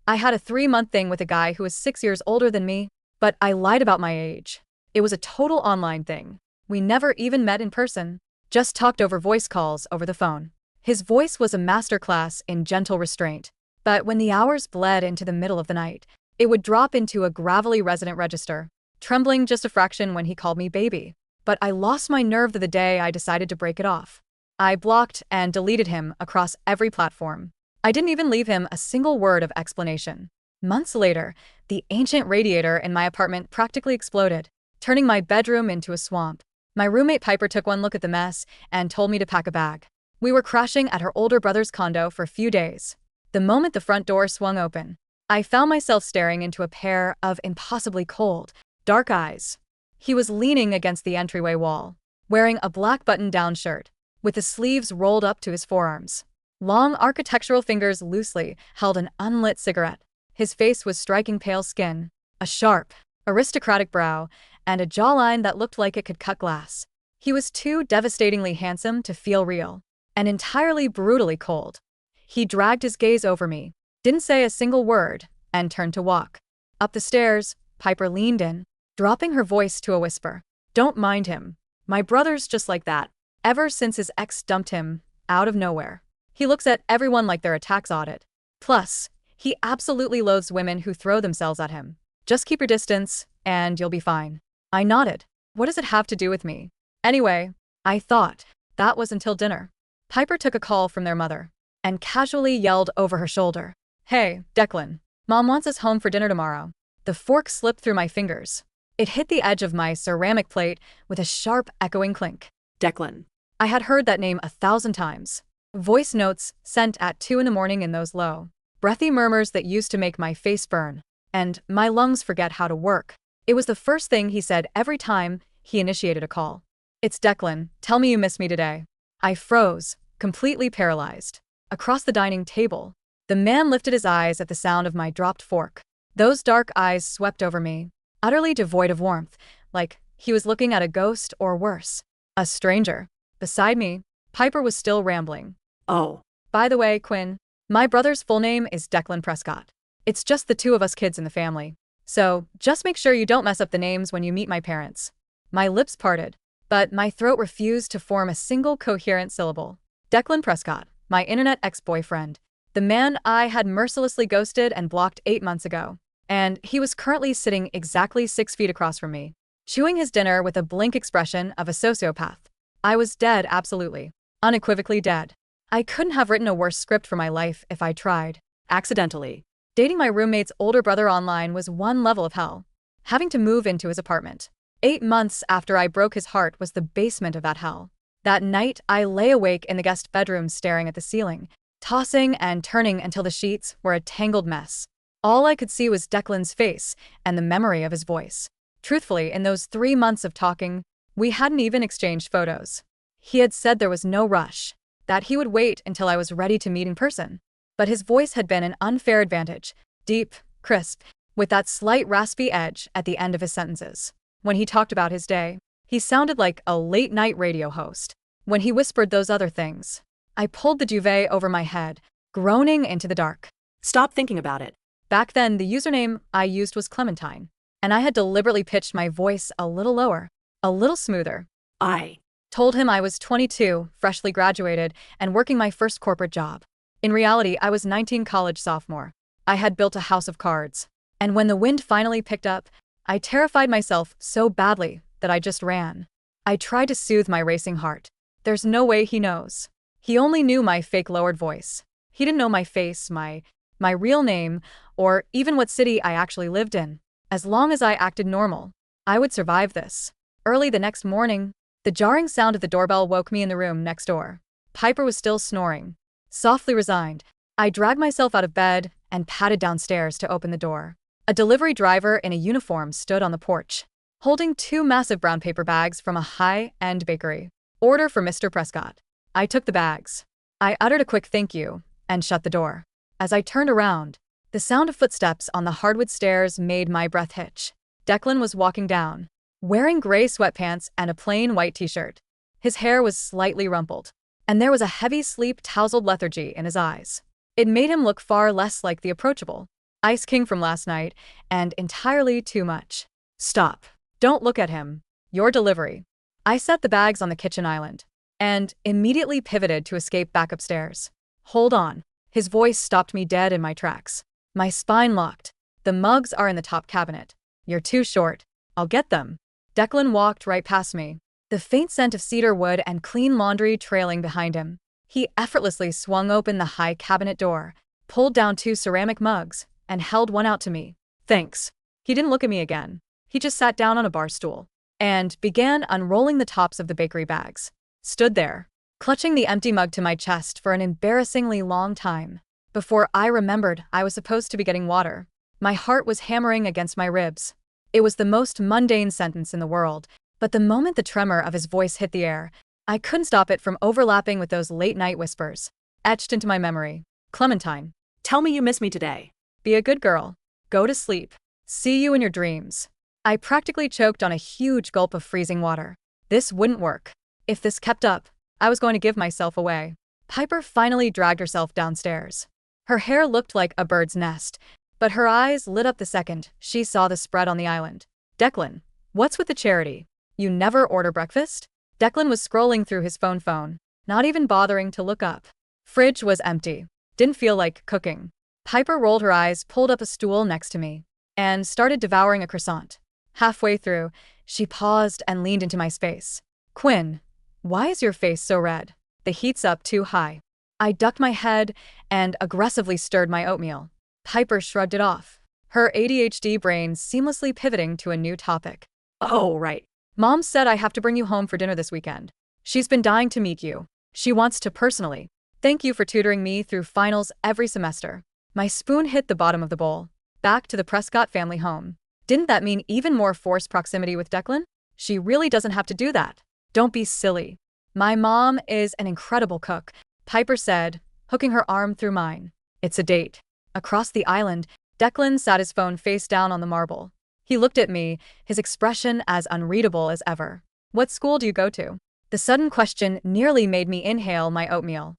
I had a 3-month thing with a guy who was 6 years older than me, but I lied about my age. It was a total online thing. We never even met in person, just talked over voice calls over the phone. His voice was a masterclass in gentle restraint, but when the hours bled into the middle of the night, it would drop into a gravelly resonant register, trembling just a fraction when he called me baby. But I lost my nerve the day I decided to break it off. I blocked and deleted him across every platform. I didn't even leave him a single word of explanation. Months later, the ancient radiator in my apartment practically exploded, turning my bedroom into a swamp. My roommate Piper took one look at the mess and told me to pack a bag. We were crashing at her older brother's condo for a few days. The moment the front door swung open, I found myself staring into a pair of impossibly cold, dark eyes. He was leaning against the entryway wall, wearing a black button-down shirt, with the sleeves rolled up to his forearms. Long architectural fingers loosely held an unlit cigarette. His face was striking pale skin, a sharp, aristocratic brow, and a jawline that looked like it could cut glass. He was too devastatingly handsome to feel real, and entirely brutally cold. He dragged his gaze over me, didn't say a single word, and turned to walk. Up the stairs, Piper leaned in, dropping her voice to a whisper. "Don't mind him. My brother's just like that. Ever since his ex dumped him, out of nowhere. He looks at everyone like they're a tax audit. Plus, he absolutely loathes women who throw themselves at him. Just keep your distance, and you'll be fine." I nodded. What does it have to do with me? Anyway, I thought. That was until dinner. Piper took a call from their mother, and casually yelled over her shoulder, "Hey, Declan. Mom wants us home for dinner tomorrow." The fork slipped through my fingers. It hit the edge of my ceramic plate with a sharp, echoing clink. Declan. I had heard that name 1,000 times. Voice notes sent at 2 in the morning in those low, breathy murmurs that used to make my face burn, and my lungs forget how to work. It was the first thing he said every time he initiated a call. "It's Declan. Tell me you miss me today." I froze, completely paralyzed. Across the dining table, the man lifted his eyes at the sound of my dropped fork. Those dark eyes swept over me, utterly devoid of warmth, like he was looking at a ghost or worse, a stranger. Beside me, Piper was still rambling. "Oh. By the way, Quinn, my brother's full name is Declan Prescott. It's just the two of us kids in the family. So, just make sure you don't mess up the names when you meet my parents." My lips parted, but my throat refused to form a single coherent syllable. Declan Prescott, my internet ex-boyfriend, the man I had mercilessly ghosted and blocked 8 months ago. And he was currently sitting exactly 6 feet across from me, chewing his dinner with a blank expression of a sociopath. I was dead, absolutely. Unequivocally dead. I couldn't have written a worse script for my life if I tried. Accidentally. Dating my roommate's older brother online was one level of hell. Having to move into his apartment 8 months after I broke his heart was the basement of that hell. That night, I lay awake in the guest bedroom staring at the ceiling, tossing and turning until the sheets were a tangled mess. All I could see was Declan's face and the memory of his voice. Truthfully, in those 3 months of talking, we hadn't even exchanged photos. He had said there was no rush, that he would wait until I was ready to meet in person. But his voice had been an unfair advantage, deep, crisp, with that slight raspy edge at the end of his sentences. When he talked about his day, he sounded like a late-night radio host. When he whispered those other things, I pulled the duvet over my head, groaning into the dark. Stop thinking about it. Back then, the username I used was Clementine, and I had deliberately pitched my voice a little lower, a little smoother. I told him I was 22, freshly graduated, and working my first corporate job. In reality, I was 19, college sophomore. I had built a house of cards. And when the wind finally picked up, I terrified myself so badly that I just ran. I tried to soothe my racing heart. There's no way he knows. He only knew my fake lowered voice. He didn't know my face, my real name, or even what city I actually lived in. As long as I acted normal, I would survive this. Early the next morning, the jarring sound of the doorbell woke me in the room next door. Piper was still snoring. Softly resigned, I dragged myself out of bed and padded downstairs to open the door. A delivery driver in a uniform stood on the porch, holding 2 massive brown paper bags from a high-end bakery. "Order for Mr. Prescott." I took the bags. I uttered a quick thank you and shut the door. As I turned around, the sound of footsteps on the hardwood stairs made my breath hitch. Declan was walking down, wearing gray sweatpants and a plain white t-shirt. His hair was slightly rumpled, and there was a heavy sleep-tousled lethargy in his eyes. It made him look far less like the approachable Ice King from last night, and entirely too much. Stop. Don't look at him. Your delivery. I set the bags on the kitchen island and immediately pivoted to escape back upstairs. Hold on. His voice stopped me dead in my tracks. My spine locked. The mugs are in the top cabinet. You're too short. I'll get them. Declan walked right past me, the faint scent of cedar wood and clean laundry trailing behind him. He effortlessly swung open the high cabinet door, pulled down 2 ceramic mugs, and held one out to me. Thanks. He didn't look at me again. He just sat down on a bar stool and began unrolling the tops of the bakery bags. Stood there, clutching the empty mug to my chest for an embarrassingly long time. Before I remembered I was supposed to be getting water, my heart was hammering against my ribs. It was the most mundane sentence in the world, but the moment the tremor of his voice hit the air, I couldn't stop it from overlapping with those late-night whispers, etched into my memory. Clementine. Tell me you miss me today. Be a good girl. Go to sleep. See you in your dreams. I practically choked on a huge gulp of freezing water. This wouldn't work. If this kept up, I was going to give myself away. Piper finally dragged herself downstairs. Her hair looked like a bird's nest, but her eyes lit up the second she saw the spread on the island. Declan, what's with the charity? You never order breakfast? Declan was scrolling through his phone, not even bothering to look up. Fridge was empty. Didn't feel like cooking. Piper rolled her eyes, pulled up a stool next to me, and started devouring a croissant. Halfway through, she paused and leaned into my space. Quinn, why is your face so red? The heat's up too high. I ducked my head and aggressively stirred my oatmeal. Piper shrugged it off, her ADHD brain seamlessly pivoting to a new topic. Oh, right. Mom said I have to bring you home for dinner this weekend. She's been dying to meet you. She wants to personally thank you for tutoring me through finals every semester. My spoon hit the bottom of the bowl. Back to the Prescott family home. Didn't that mean even more forced proximity with Declan? She really doesn't have to do that. Don't be silly. My mom is an incredible cook, Piper said, hooking her arm through mine. It's a date. Across the island, Declan sat his phone face down on the marble. He looked at me, his expression as unreadable as ever. What school do you go to? The sudden question nearly made me inhale my oatmeal.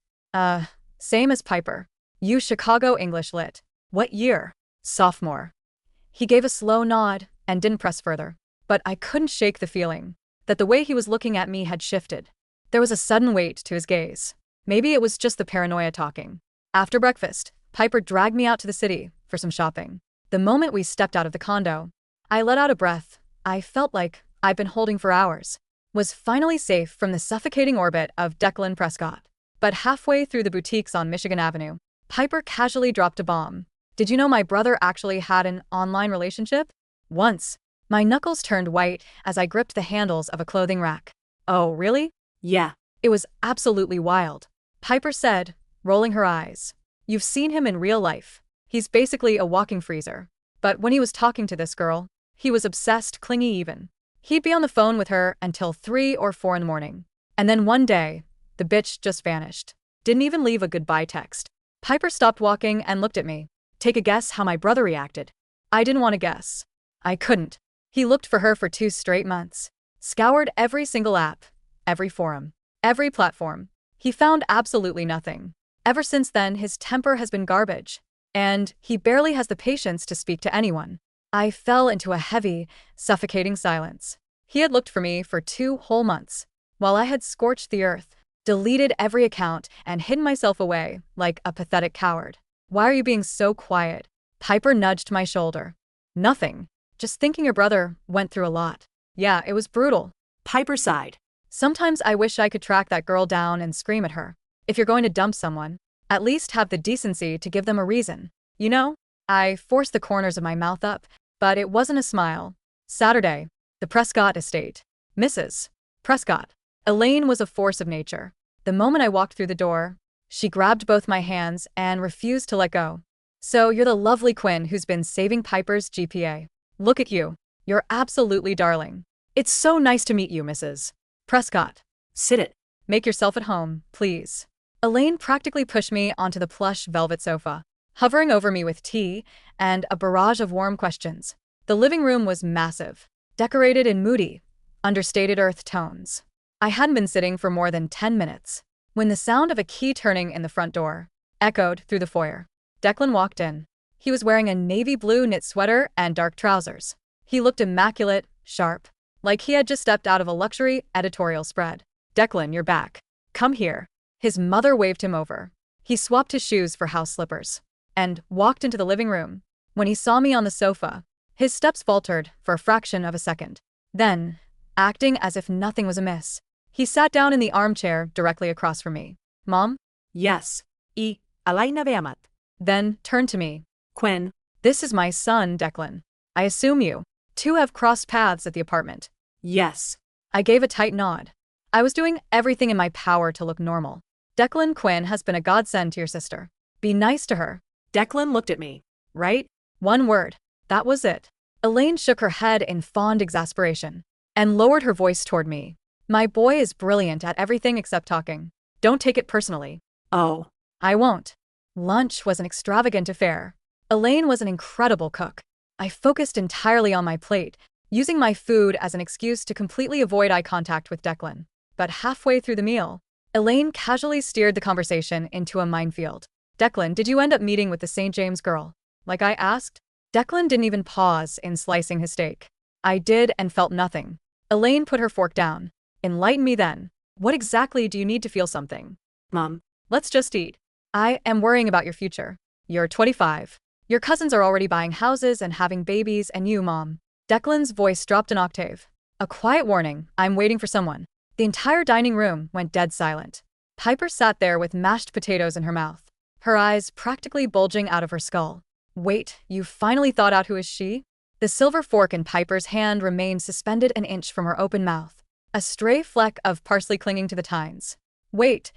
Same as Piper. You Chicago English Lit. What year? Sophomore. He gave a slow nod and didn't press further. But I couldn't shake the feeling that the way he was looking at me had shifted. There was a sudden weight to his gaze. Maybe it was just the paranoia talking. After breakfast, Piper dragged me out to the city for some shopping. The moment we stepped out of the condo, I let out a breath I felt like I'd been holding for hours. Was finally safe from the suffocating orbit of Declan Prescott. But halfway through the boutiques on Michigan Avenue, Piper casually dropped a bomb. Did you know my brother actually had an online relationship? Once. My knuckles turned white as I gripped the handles of a clothing rack. Oh, really? Yeah. It was absolutely wild. Piper said, rolling her eyes. You've seen him in real life. He's basically a walking freezer. But when he was talking to this girl, he was obsessed, clingy even. He'd be on the phone with her until 3 or 4 in the morning. And then one day, the bitch just vanished. Didn't even leave a goodbye text. Piper stopped walking and looked at me. Take a guess how my brother reacted. I didn't want to guess. I couldn't. He looked for her for 2 straight months. Scoured every single app, every forum, every platform. He found absolutely nothing. Ever since then, his temper has been garbage. And he barely has the patience to speak to anyone. I fell into a heavy, suffocating silence. He had looked for me for 2 whole months, while I had scorched the earth, deleted every account, and hidden myself away like a pathetic coward. Why are you being so quiet? Piper nudged my shoulder. Nothing. Just thinking your brother went through a lot. Yeah, it was brutal. Piper sighed. Sometimes I wish I could track that girl down and scream at her. If you're going to dump someone, at least have the decency to give them a reason. You know? I forced the corners of my mouth up, but it wasn't a smile. Saturday. The Prescott estate. Mrs. Prescott. Elaine was a force of nature. The moment I walked through the door, she grabbed both my hands and refused to let go. So you're the lovely Quinn who's been saving Piper's GPA. Look at you. You're absolutely darling. It's so nice to meet you, Mrs. Prescott. Sit it. Make yourself at home, please. Elaine practically pushed me onto the plush velvet sofa, hovering over me with tea and a barrage of warm questions. The living room was massive, decorated in moody, understated earth tones. I hadn't been sitting for more than 10 minutes when the sound of a key turning in the front door echoed through the foyer. Declan walked in. He was wearing a navy blue knit sweater and dark trousers. He looked immaculate, sharp, like he had just stepped out of a luxury editorial spread. "Declan, you're back. Come here." His mother waved him over. He swapped his shoes for house slippers and walked into the living room. When he saw me on the sofa, his steps faltered for a fraction of a second. Then, acting as if nothing was amiss, he sat down in the armchair directly across from me. "Mom?" Yes. Alay na veamat. Then turned to me. Quinn. "This is my son, Declan. I assume you two have crossed paths at the apartment." Yes. I gave a tight nod. I was doing everything in my power to look normal. "Declan, Quinn has been a godsend to your sister. Be nice to her." Declan looked at me. "Right?" One word. That was it. Elaine shook her head in fond exasperation and lowered her voice toward me. "My boy is brilliant at everything except talking. Don't take it personally." Oh. "I won't." Lunch was an extravagant affair. Elaine was an incredible cook. I focused entirely on my plate, using my food as an excuse to completely avoid eye contact with Declan. But halfway through the meal, Elaine casually steered the conversation into a minefield. "Declan, did you end up meeting with the St. James girl, like I asked?" Declan didn't even pause in slicing his steak. "I did and felt nothing." Elaine put her fork down. "Enlighten me then. What exactly do you need to feel something?" Mom. "Let's just eat." "I am worrying about your future. You're 25. Your cousins are already buying houses and having babies, and you, Mom." Declan's voice dropped an octave. "A quiet warning, I'm waiting for someone." The entire dining room went dead silent. Piper sat there with mashed potatoes in her mouth, her eyes practically bulging out of her skull. "Wait, you finally thought out who is she?" The silver fork in Piper's hand remained suspended an inch from her open mouth, a stray fleck of parsley clinging to the tines. "Wait,"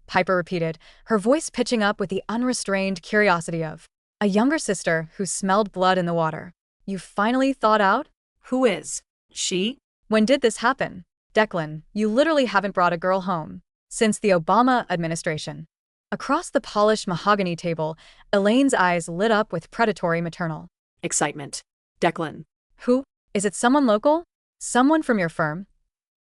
Piper repeated, her voice pitching up with the unrestrained curiosity of a younger sister who smelled blood in the water. "You finally thought out? Who is she?" When did this happen?" "Declan, you literally haven't brought a girl home since the Obama administration." Across the polished mahogany table, Elaine's eyes lit up with predatory maternal excitement. "Declan." "Who? Is it someone local? Someone from your firm?"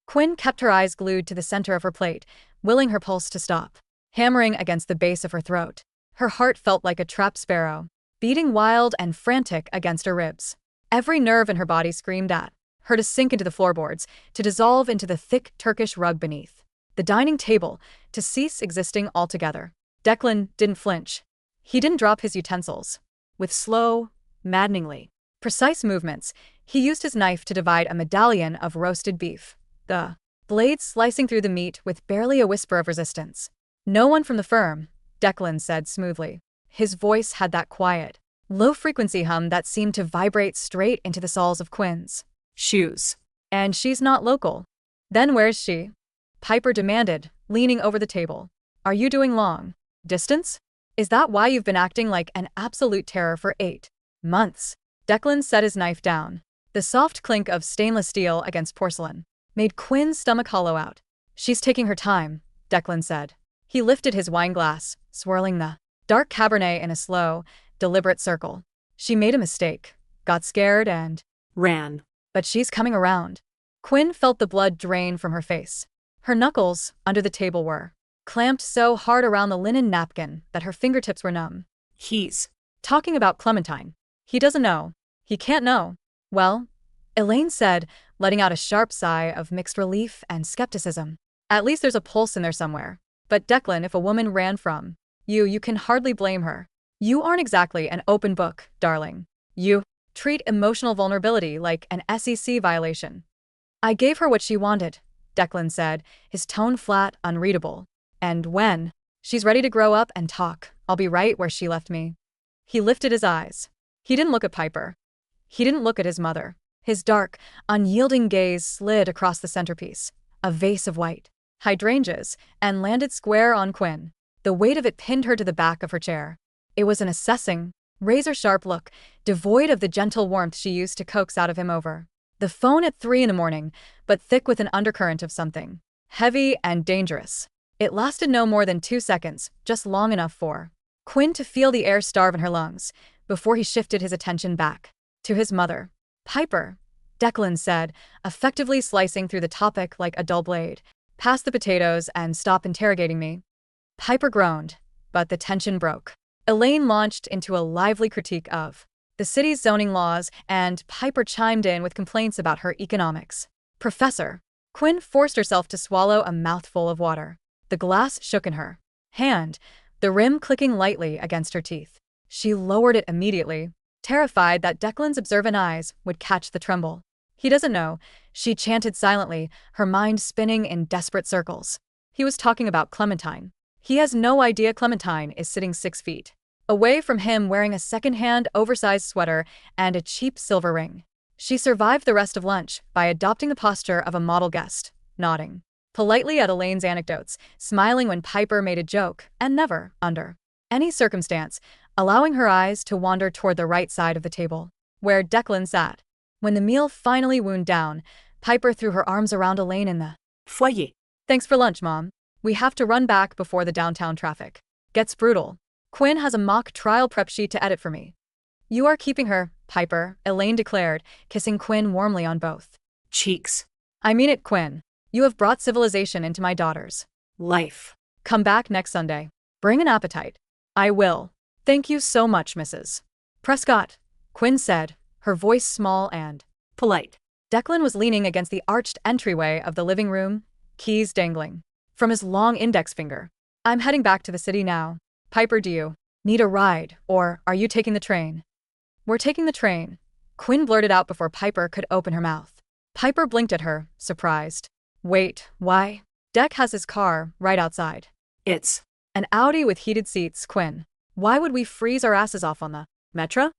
Quinn kept her eyes glued to the center of her plate, willing her pulse to stop, hammering against the base of her throat. Her heart felt like a trapped sparrow, beating wild and frantic against her ribs. Every nerve in her body screamed at her to sink into the floorboards, to dissolve into the thick Turkish rug beneath the dining table, to cease existing altogether. Declan didn't flinch. He didn't drop his utensils. With slow, maddeningly precise movements, he used his knife to divide a medallion of roasted beef, the blade slicing through the meat with barely a whisper of resistance. "No one from the firm," Declan said smoothly. His voice had that quiet, low-frequency hum that seemed to vibrate straight into the soles of Quinn's shoes. "And she's not local. Then where's she?" Piper demanded, leaning over the table. "Are you doing long distance? Is that why you've been acting like an absolute terror for 8 months?" Declan set his knife down. The soft clink of stainless steel against porcelain made Quinn's stomach hollow out. "She's taking her time," Declan said. He lifted his wine glass, swirling the dark Cabernet in a slow, deliberate circle. "She made a mistake, got scared and ran. But she's coming around." Quinn felt the blood drain from her face. Her knuckles, under the table, were clamped so hard around the linen napkin that her fingertips were numb. "He's talking about Clementine. He doesn't know. He can't know." "Well," Elaine said, letting out a sharp sigh of mixed relief and skepticism. "At least there's a pulse in there somewhere. But Declan, if a woman ran from you can hardly blame her. You aren't exactly an open book, darling. You treat emotional vulnerability like an SEC violation." "I gave her what she wanted," Declan said, his tone flat, unreadable. "And when she's ready to grow up and talk, I'll be right where she left me." He lifted his eyes. He didn't look at Piper. He didn't look at his mother. His dark, unyielding gaze slid across the centerpiece, a vase of white hydrangeas, and landed square on Quinn. The weight of it pinned her to the back of her chair. It was an assessing, razor-sharp look, devoid of the gentle warmth she used to coax out of him over the phone at 3 a.m, but thick with an undercurrent of something heavy and dangerous. It lasted no more than 2 seconds, just long enough for Quinn to feel the air starve in her lungs, before he shifted his attention back to his mother. "Piper," Declan said, effectively slicing through the topic like a dull blade. "Pass the potatoes and stop interrogating me." Piper groaned, but the tension broke. Elaine launched into a lively critique of the city's zoning laws, and Piper chimed in with complaints about her economics. Professor. Quinn forced herself to swallow a mouthful of water. The glass shook in her hand, the rim clicking lightly against her teeth. She lowered it immediately, terrified that Declan's observant eyes would catch the tremble. He doesn't know, she chanted silently, her mind spinning in desperate circles. He was talking about Clementine. He has no idea Clementine is sitting 6 feet away from him wearing a second-hand oversized sweater and a cheap silver ring. She survived the rest of lunch by adopting the posture of a model guest, nodding politely at Elaine's anecdotes, smiling when Piper made a joke, and never, under any circumstance, allowing her eyes to wander toward the right side of the table, where Declan sat. When the meal finally wound down, Piper threw her arms around Elaine in the Foyer. "Thanks for lunch, Mom. We have to run back before the downtown traffic gets brutal. Quinn has a mock trial prep sheet to edit for me." "You are keeping her, Piper," Elaine declared, kissing Quinn warmly on both Cheeks. "I mean it, Quinn. You have brought civilization into my daughter's Life. Come back next Sunday. Bring an appetite." "I will. Thank you so much, Mrs. Prescott," Quinn said, her voice small and Polite. Declan was leaning against the arched entryway of the living room, keys dangling from his long index finger. "I'm heading back to the city now. Piper, do you need a ride, or are you taking the train?" "We're taking the train," Quinn blurted out before Piper could open her mouth. Piper blinked at her, surprised. "Wait, why?" "Deck has his car right outside." It's "An Audi with heated seats, Quinn. Why would we freeze our asses off on the metro?"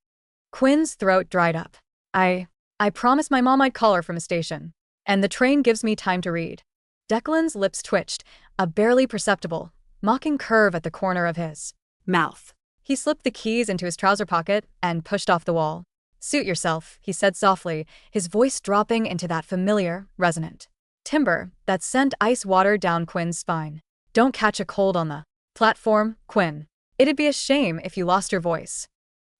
Quinn's throat dried up. I promised my mom I'd call her from a station. And the train gives me time to read." Declan's lips twitched, a barely perceptible, mocking curve at the corner of his mouth. He slipped the keys into his trouser pocket and pushed off the wall. "Suit yourself," he said softly, his voice dropping into that familiar, resonant timbre that sent ice water down Quinn's spine. "Don't catch a cold on the platform, Quinn. It'd be a shame if you lost your voice."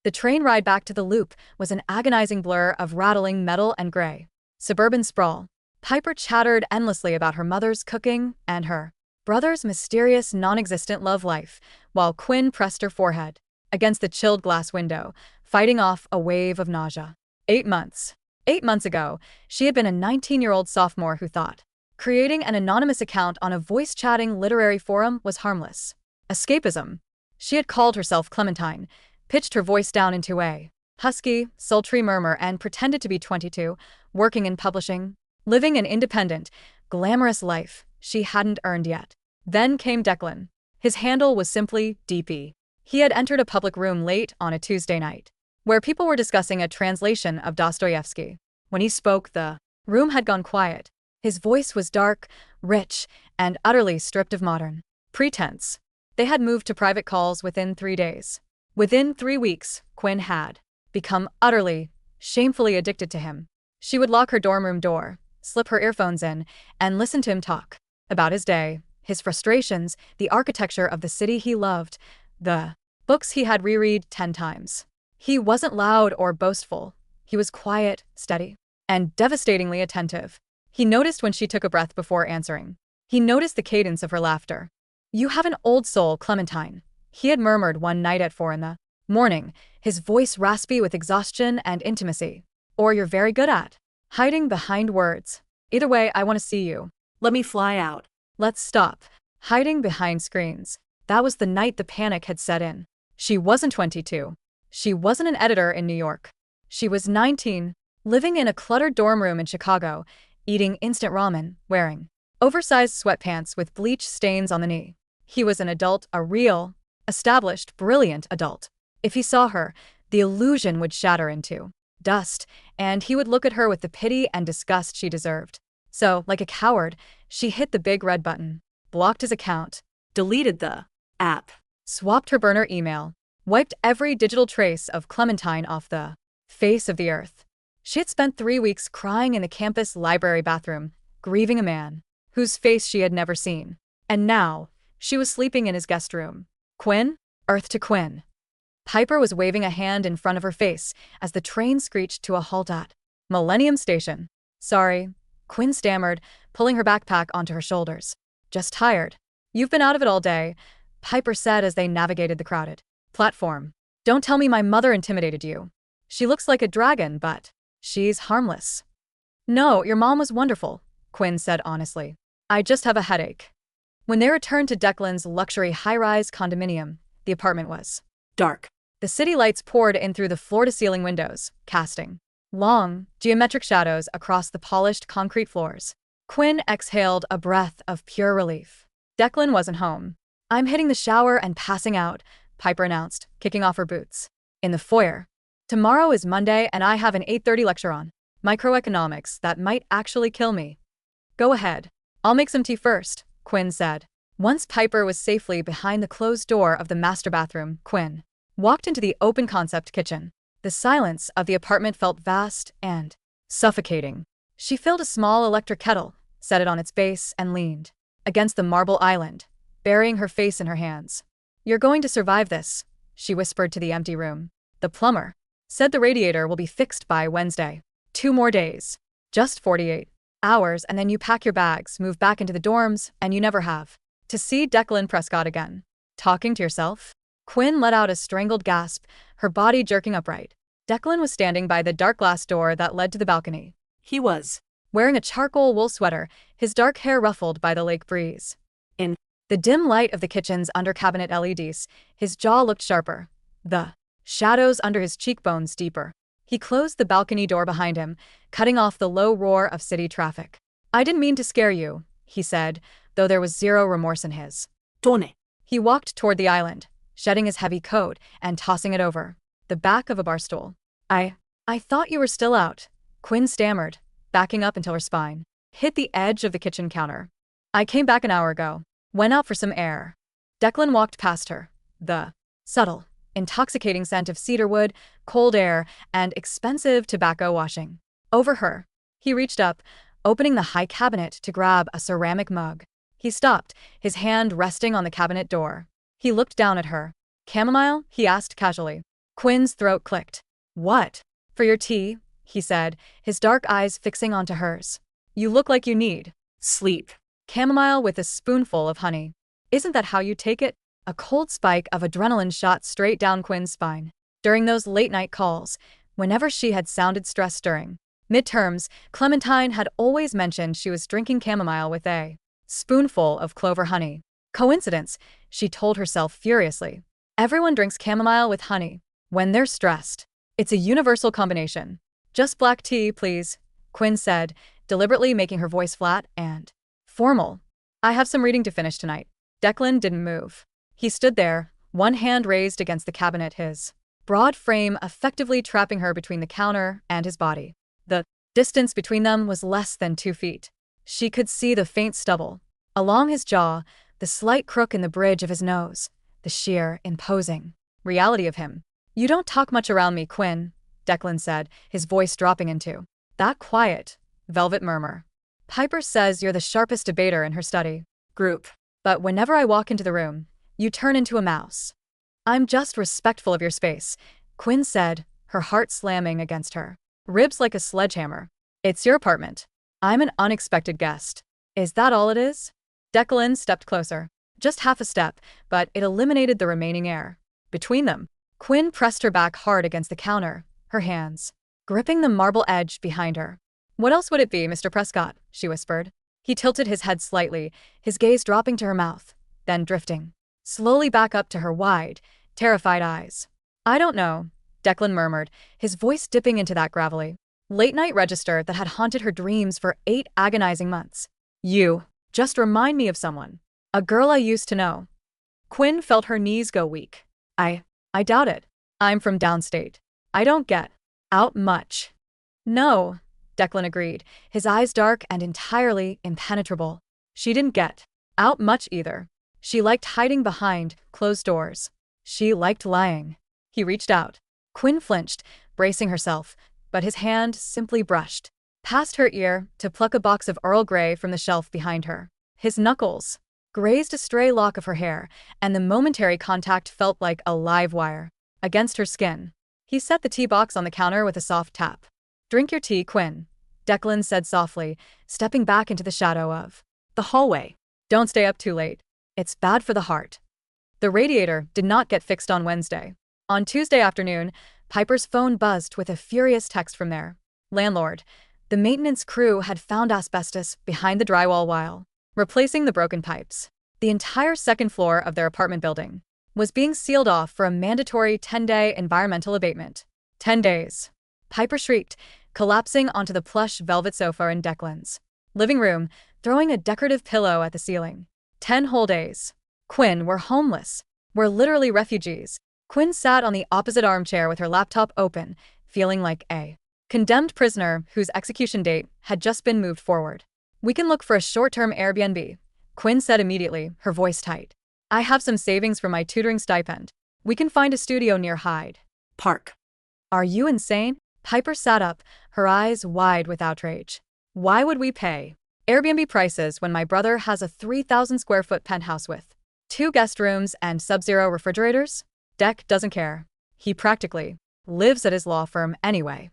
The train ride back to the loop was an agonizing blur of rattling metal and gray suburban sprawl. Piper chattered endlessly about her mother's cooking and her brother's mysterious non-existent love life, while Quinn pressed her forehead against the chilled glass window, fighting off a wave of nausea. 8 months. 8 months ago, she had been a 19-year-old sophomore who thought creating an anonymous account on a voice-chatting literary forum was harmless escapism. She had called herself Clementine, pitched her voice down into a husky, sultry murmur, and pretended to be 22, working in publishing, living an independent, glamorous life she hadn't earned yet. Then came Declan. His handle was simply DP. He had entered a public room late on a Tuesday night, where people were discussing a translation of Dostoevsky. When he spoke, the room had gone quiet. His voice was dark, rich, and utterly stripped of modern pretense. They had moved to private calls within 3 days. Within 3 weeks, Quinn had become utterly, shamefully addicted to him. She would lock her dorm room door, slip her earphones in, and listen to him talk about his day, his frustrations, the architecture of the city he loved, the books he had reread 10 times. He wasn't loud or boastful. He was quiet, steady, and devastatingly attentive. He noticed when she took a breath before answering. He noticed the cadence of her laughter. "You have an old soul, Clementine," he had murmured one night at 4 in the morning, his voice raspy with exhaustion and intimacy. "Or you're very good at hiding behind words. Either way, I want to see you. Let me fly out." Let's stop hiding behind screens." That was the night the panic had set in. She wasn't 22. She wasn't an editor in New York. She was 19, living in a cluttered dorm room in Chicago, eating instant ramen, wearing oversized sweatpants with bleach stains on the knee. He was an adult, a real, established, brilliant adult. If he saw her, the illusion would shatter into dust, and he would look at her with the pity and disgust she deserved. So, like a coward, she hit the big red button, blocked his account, Deleted the app. swapped her burner email, wiped every digital trace of Clementine off the face of the earth. She had spent 3 weeks crying in the campus library bathroom, grieving a man whose face she had never seen. And now, she was sleeping in his guest room. Quinn? Earth to Quinn. Piper was waving a hand in front of her face as the train screeched to a halt at Millennium Station. "Sorry," Quinn stammered, pulling her backpack onto her shoulders. "Just tired." "You've been out of it all day," Piper said as they navigated the crowded Platform. Don't tell me my mother intimidated you. She looks like a dragon, but she's harmless. No, your mom was wonderful, Quinn said honestly. I just have a headache. When they returned to Declan's luxury high-rise condominium, the apartment was Dark. the city lights poured in through the floor-to-ceiling windows, casting long, geometric shadows across the polished concrete floors. Quinn exhaled a breath of pure relief. Declan wasn't home. I'm hitting the shower and passing out, Piper announced, kicking off her boots. In the foyer. Tomorrow is Monday and I have an 8:30 lecture on microeconomics that might actually kill me. Go ahead. I'll make some tea first, Quinn said. Once Piper was safely behind the closed door of the master bathroom, Quinn walked into the open-concept kitchen. The silence of the apartment felt vast and suffocating. She filled a small electric kettle, set it on its base, and leaned against the marble island, burying her face in her hands. You're going to survive this, she whispered to the empty room. The plumber said the radiator will be fixed by Wednesday. 2 more days. Just 48 hours and then you pack your bags, move back into the dorms, and you never have to see Declan Prescott again. Talking to yourself? Quinn let out a strangled gasp, her body jerking upright. Declan was standing by the dark glass door that led to the balcony. He was Wearing a charcoal wool sweater, his dark hair ruffled by the lake breeze. in the dim light of the kitchen's under-cabinet LEDs, his jaw looked sharper, the shadows under his cheekbones deeper. He closed the balcony door behind him, cutting off the low roar of city traffic. I didn't mean to scare you, he said, though there was zero remorse in his tone. He walked toward the island, shedding his heavy coat and tossing it over the back of a bar stool. I thought you were still out, Quinn stammered, backing up until her spine hit the edge of the kitchen counter. I came back an hour ago. Went out for some air. Declan walked past her. The subtle, intoxicating scent of cedarwood, cold air, and expensive tobacco washing over her. He reached up, opening the high cabinet to grab a ceramic mug. He stopped, his hand resting on the cabinet door. He looked down at her. Chamomile? He asked casually. Quinn's throat clicked. What? For your tea? He said, his dark eyes fixing onto hers. You look like you need Sleep. chamomile with a spoonful of honey. Isn't that how you take it? A cold spike of adrenaline shot straight down Quinn's spine. During those late-night calls, whenever she had sounded stressed during midterms, Clementine had always mentioned she was drinking chamomile with a spoonful of clover honey. Coincidence, she told herself furiously. Everyone drinks chamomile with honey when they're stressed. It's a universal combination. Just black tea, please, Quinn said, deliberately making her voice flat and formal. I have some reading to finish tonight. Declan didn't move. He stood there, one hand raised against the cabinet, his broad frame effectively trapping her between the counter and his body. The distance between them was less than 2 feet. She could see the faint stubble along his jaw, the slight crook in the bridge of his nose, the sheer, imposing reality of him. You don't talk much around me, Quinn, Declan said, his voice dropping into that quiet, velvet murmur. Piper says you're the sharpest debater in her study group, but whenever I walk into the room, you turn into a mouse. I'm just respectful of your space, Quinn said, her heart slamming against her ribs like a sledgehammer. It's your apartment. I'm an unexpected guest. Is that all it is? Declan stepped closer. Just half a step, but it eliminated the remaining air between them. Quinn pressed her back hard against the counter, her hands gripping the marble edge behind her. What else would it be, Mr. Prescott? She whispered. He tilted his head slightly, his gaze dropping to her mouth, then drifting slowly back up to her wide, terrified eyes. I don't know, Declan murmured, his voice dipping into that gravelly, late-night register that had haunted her dreams for 8 agonizing months. You just remind me of someone. A girl I used to know. Quinn felt her knees go weak. I doubt it. I'm from downstate. I don't get out much. No, Declan agreed, his eyes dark and entirely impenetrable. She didn't get out much either. She liked hiding behind closed doors. She liked lying. He reached out. Quinn flinched, bracing herself, but his hand simply brushed past her ear to pluck a box of Earl Grey from the shelf behind her. His knuckles grazed a stray lock of her hair, and the momentary contact felt like a live wire against her skin. He set the tea box on the counter with a soft tap. Drink your tea, Quinn, Declan said softly, stepping back into the shadow of the hallway. Don't stay up too late. It's bad for the heart. The radiator did not get fixed on Wednesday. On Tuesday afternoon, Piper's phone buzzed with a furious text from their landlord. The maintenance crew had found asbestos behind the drywall while replacing the broken pipes. The entire second floor of their apartment building was being sealed off for a mandatory 10-day environmental abatement. 10 days. Piper shrieked, collapsing onto the plush velvet sofa in Declan's living room, throwing a decorative pillow at the ceiling. 10 whole days. Quinn, we're homeless. We're literally refugees. Quinn sat on the opposite armchair with her laptop open, feeling like a condemned prisoner whose execution date had just been moved forward. We can look for a short-term Airbnb, Quinn said immediately, her voice tight. I have some savings from my tutoring stipend. We can find a studio near Hyde Park. Are you insane? Piper sat up, her eyes wide with outrage. Why would we pay Airbnb prices when my brother has a 3,000 square foot penthouse with 2 guest rooms and sub-zero refrigerators? Deck doesn't care. He practically lives at his law firm anyway.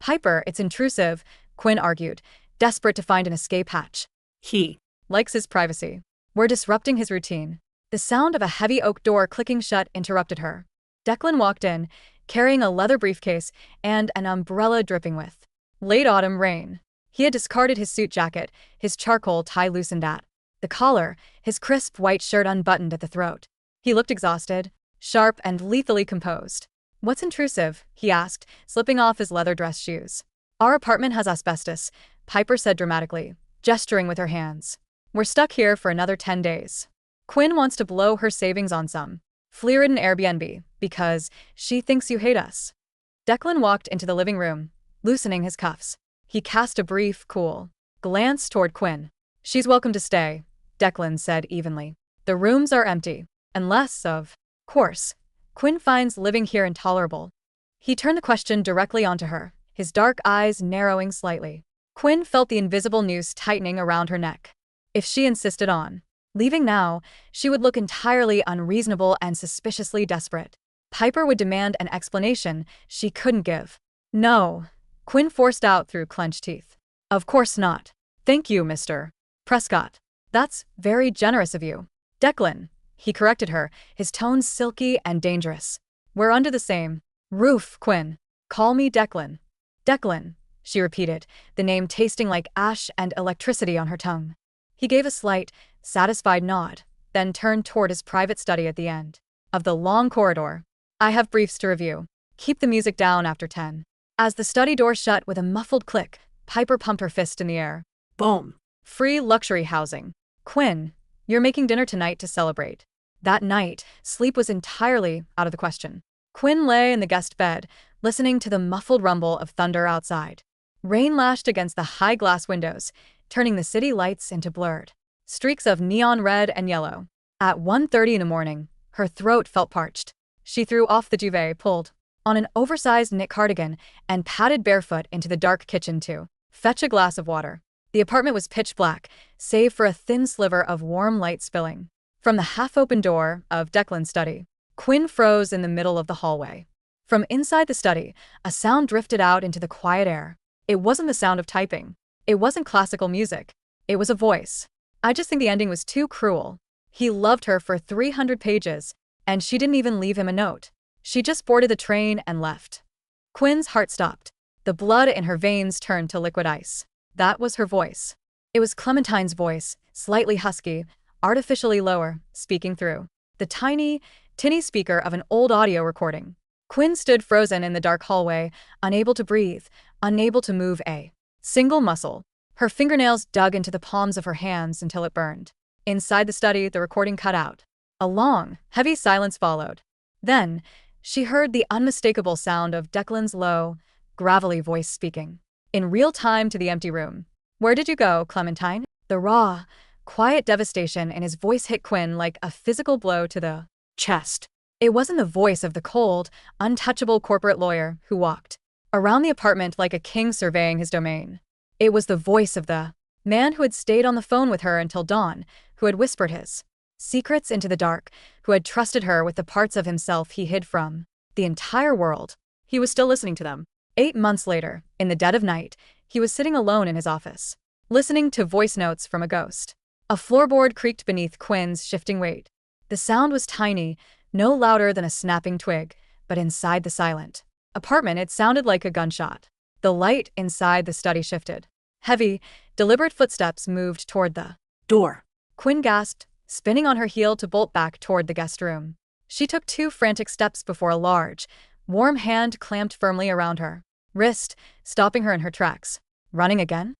Piper, it's intrusive, Quinn argued, desperate to find an escape hatch. He likes his privacy. We're disrupting his routine. The sound of a heavy oak door clicking shut interrupted her. Declan walked in, carrying a leather briefcase and an umbrella dripping with late autumn rain. He had discarded his suit jacket, his charcoal tie loosened at the collar, his crisp white shirt unbuttoned at the throat. He looked exhausted, sharp and lethally composed. What's intrusive? He asked, slipping off his leather dress shoes. Our apartment has asbestos, Piper said dramatically, gesturing with her hands. We're stuck here for another 10 days. Quinn wants to blow her savings on some flea-ridden Airbnb because she thinks you hate us. Declan walked into the living room, loosening his cuffs. He cast a brief, cool glance toward Quinn. She's welcome to stay, Declan said evenly. The rooms are empty, unless, of course, Quinn finds living here intolerable. He turned the question directly onto her, his dark eyes narrowing slightly. Quinn felt the invisible noose tightening around her neck. If she insisted on leaving now, she would look entirely unreasonable and suspiciously desperate. Piper would demand an explanation she couldn't give. No, Quinn forced out through clenched teeth. Of course not. Thank you, Mr. Prescott. That's very generous of you. Declan, he corrected her, his tone silky and dangerous. We're under the same roof, Quinn. Call me Declan. Declan, she repeated, the name tasting like ash and electricity on her tongue. He gave a slight, satisfied nod, then turned toward his private study at the end of the long corridor. I have briefs to review. Keep the music down after 10. As the study door shut with a muffled click, Piper pumped her fist in the air. Boom. Free luxury housing. Quinn, you're making dinner tonight to celebrate. That night, sleep was entirely out of the question. Quinn lay in the guest bed, listening to the muffled rumble of thunder outside. Rain lashed against the high glass windows, turning the city lights into blurred streaks of neon red and yellow. At 1:30 in the morning, her throat felt parched. She threw off the duvet, pulled on an oversized knit cardigan, and padded barefoot into the dark kitchen to fetch a glass of water. The apartment was pitch black, save for a thin sliver of warm light spilling from the half-open door of Declan's study. Quinn froze in the middle of the hallway. From inside the study, a sound drifted out into the quiet air. It wasn't the sound of typing. It wasn't classical music. It was a voice. I just think the ending was too cruel. He loved her for 300 pages, and she didn't even leave him a note. She just boarded the train and left. Quinn's heart stopped. The blood in her veins turned to liquid ice. That was her voice. It was Clementine's voice, slightly husky, artificially lower, speaking through the tiny, tinny speaker of an old audio recording. Quinn stood frozen in the dark hallway, unable to breathe, unable to move a single muscle. Her fingernails dug into the palms of her hands until it burned. Inside the study, the recording cut out. A long, heavy silence followed. Then, she heard the unmistakable sound of Declan's low, gravelly voice speaking in real time to the empty room. Where did you go, Clementine? The raw, quiet devastation in his voice hit Quinn like a physical blow to the chest. It wasn't the voice of the cold, untouchable corporate lawyer who walked around the apartment like a king surveying his domain. It was the voice of the man who had stayed on the phone with her until dawn, who had whispered his secrets into the dark, who had trusted her with the parts of himself he hid from the entire world. He was still listening to them. 8 months later, in the dead of night, he was sitting alone in his office, listening to voice notes from a ghost. A floorboard creaked beneath Quinn's shifting weight. The sound was tiny, no louder than a snapping twig, but inside the silent apartment it sounded like a gunshot. The light inside the study shifted. Heavy, deliberate footsteps moved toward the Door. Quinn gasped, spinning on her heel to bolt back toward the guest room. She took 2 frantic steps before a large, warm hand clamped firmly around her wrist, stopping her in her tracks. Running again?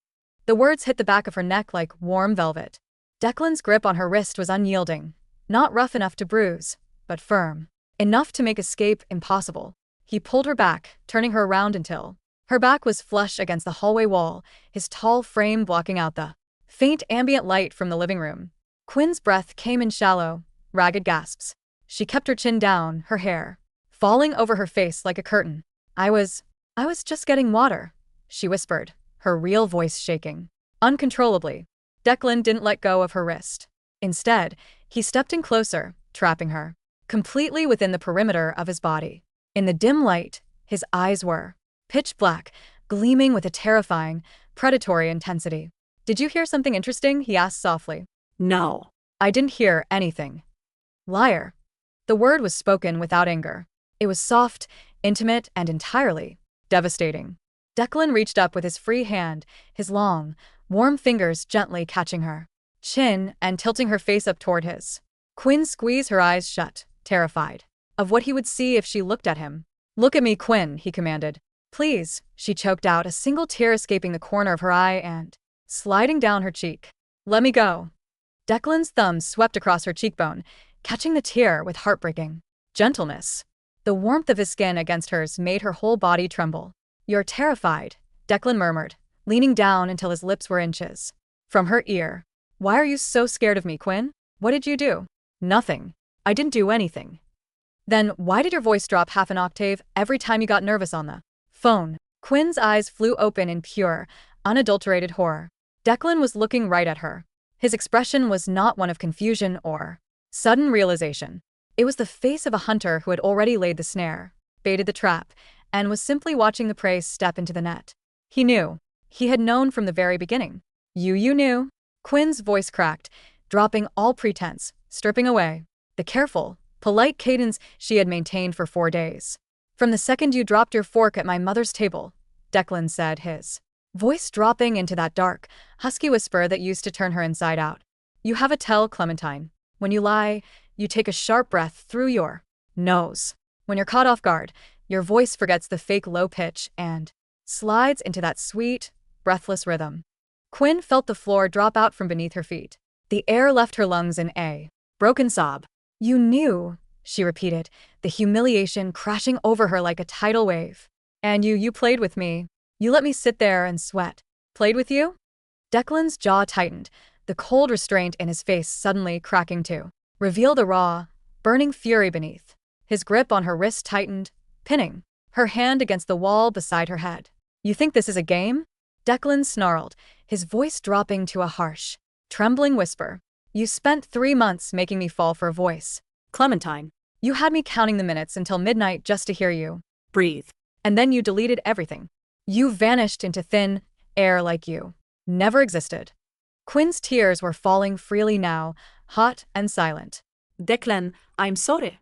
The words hit the back of her neck like warm velvet. Declan's grip on her wrist was unyielding, not rough enough to bruise, but firm enough to make escape impossible. He pulled her back, turning her around until her back was flush against the hallway wall, his tall frame blocking out the faint ambient light from the living room. Quinn's breath came in shallow, ragged gasps. She kept her chin down, her hair falling over her face like a curtain. I was just getting water," she whispered, her real voice shaking uncontrollably. Declan didn't let go of her wrist. Instead, he stepped in closer, trapping her completely within the perimeter of his body. In the dim light, his eyes were pitch black, gleaming with a terrifying, predatory intensity. "Did you hear something interesting?" he asked softly. No. "I didn't hear anything." "Liar." The word was spoken without anger. It was soft, intimate, and entirely devastating. Declan reached up with his free hand, his long, warm fingers gently catching her chin and tilting her face up toward his. Quinn squeezed her eyes shut, terrified of what he would see if she looked at him. "Look at me, Quinn," he commanded. "Please," she choked out, a single tear escaping the corner of her eye and sliding down her cheek. "Let me go." Declan's thumb swept across her cheekbone, catching the tear with heartbreaking gentleness. The warmth of his skin against hers made her whole body tremble. "You're terrified," Declan murmured, leaning down until his lips were inches from her ear. "Why are you so scared of me, Quinn? What did you do?" "Nothing. I didn't do anything." "Then why did your voice drop half an octave every time you got nervous on the phone?" Quinn's eyes flew open in pure, unadulterated horror. Declan was looking right at her. His expression was not one of confusion or sudden realization. It was the face of a hunter who had already laid the snare, baited the trap, and was simply watching the prey step into the net. He knew. He had known from the very beginning. You knew." Quinn's voice cracked, dropping all pretense, stripping away the careful, polite cadence she had maintained for 4 days. "From the second you dropped your fork at my mother's table," Declan said, his voice dropping into that dark, husky whisper that used to turn her inside out. "You have a tell, Clementine. When you lie, you take a sharp breath through your nose. When you're caught off guard, your voice forgets the fake low pitch and slides into that sweet, breathless rhythm." Quinn felt the floor drop out from beneath her feet. The air left her lungs in a broken sob. "You knew," she repeated, the humiliation crashing over her like a tidal wave. "And you played with me. You let me sit there and sweat." "Played with you?" Declan's jaw tightened, the cold restraint in his face suddenly cracking to reveal the raw, burning fury beneath. His grip on her wrist tightened, pinning her hand against the wall beside her head. "You think this is a game?" Declan snarled, his voice dropping to a harsh, trembling whisper. "You spent 3 months making me fall for a voice. Clementine. You had me counting the minutes until midnight just to hear you. Breathe. And then you deleted everything. You vanished into thin air like you never existed." Quinn's tears were falling freely now, hot and silent. Declan, I'm sorry.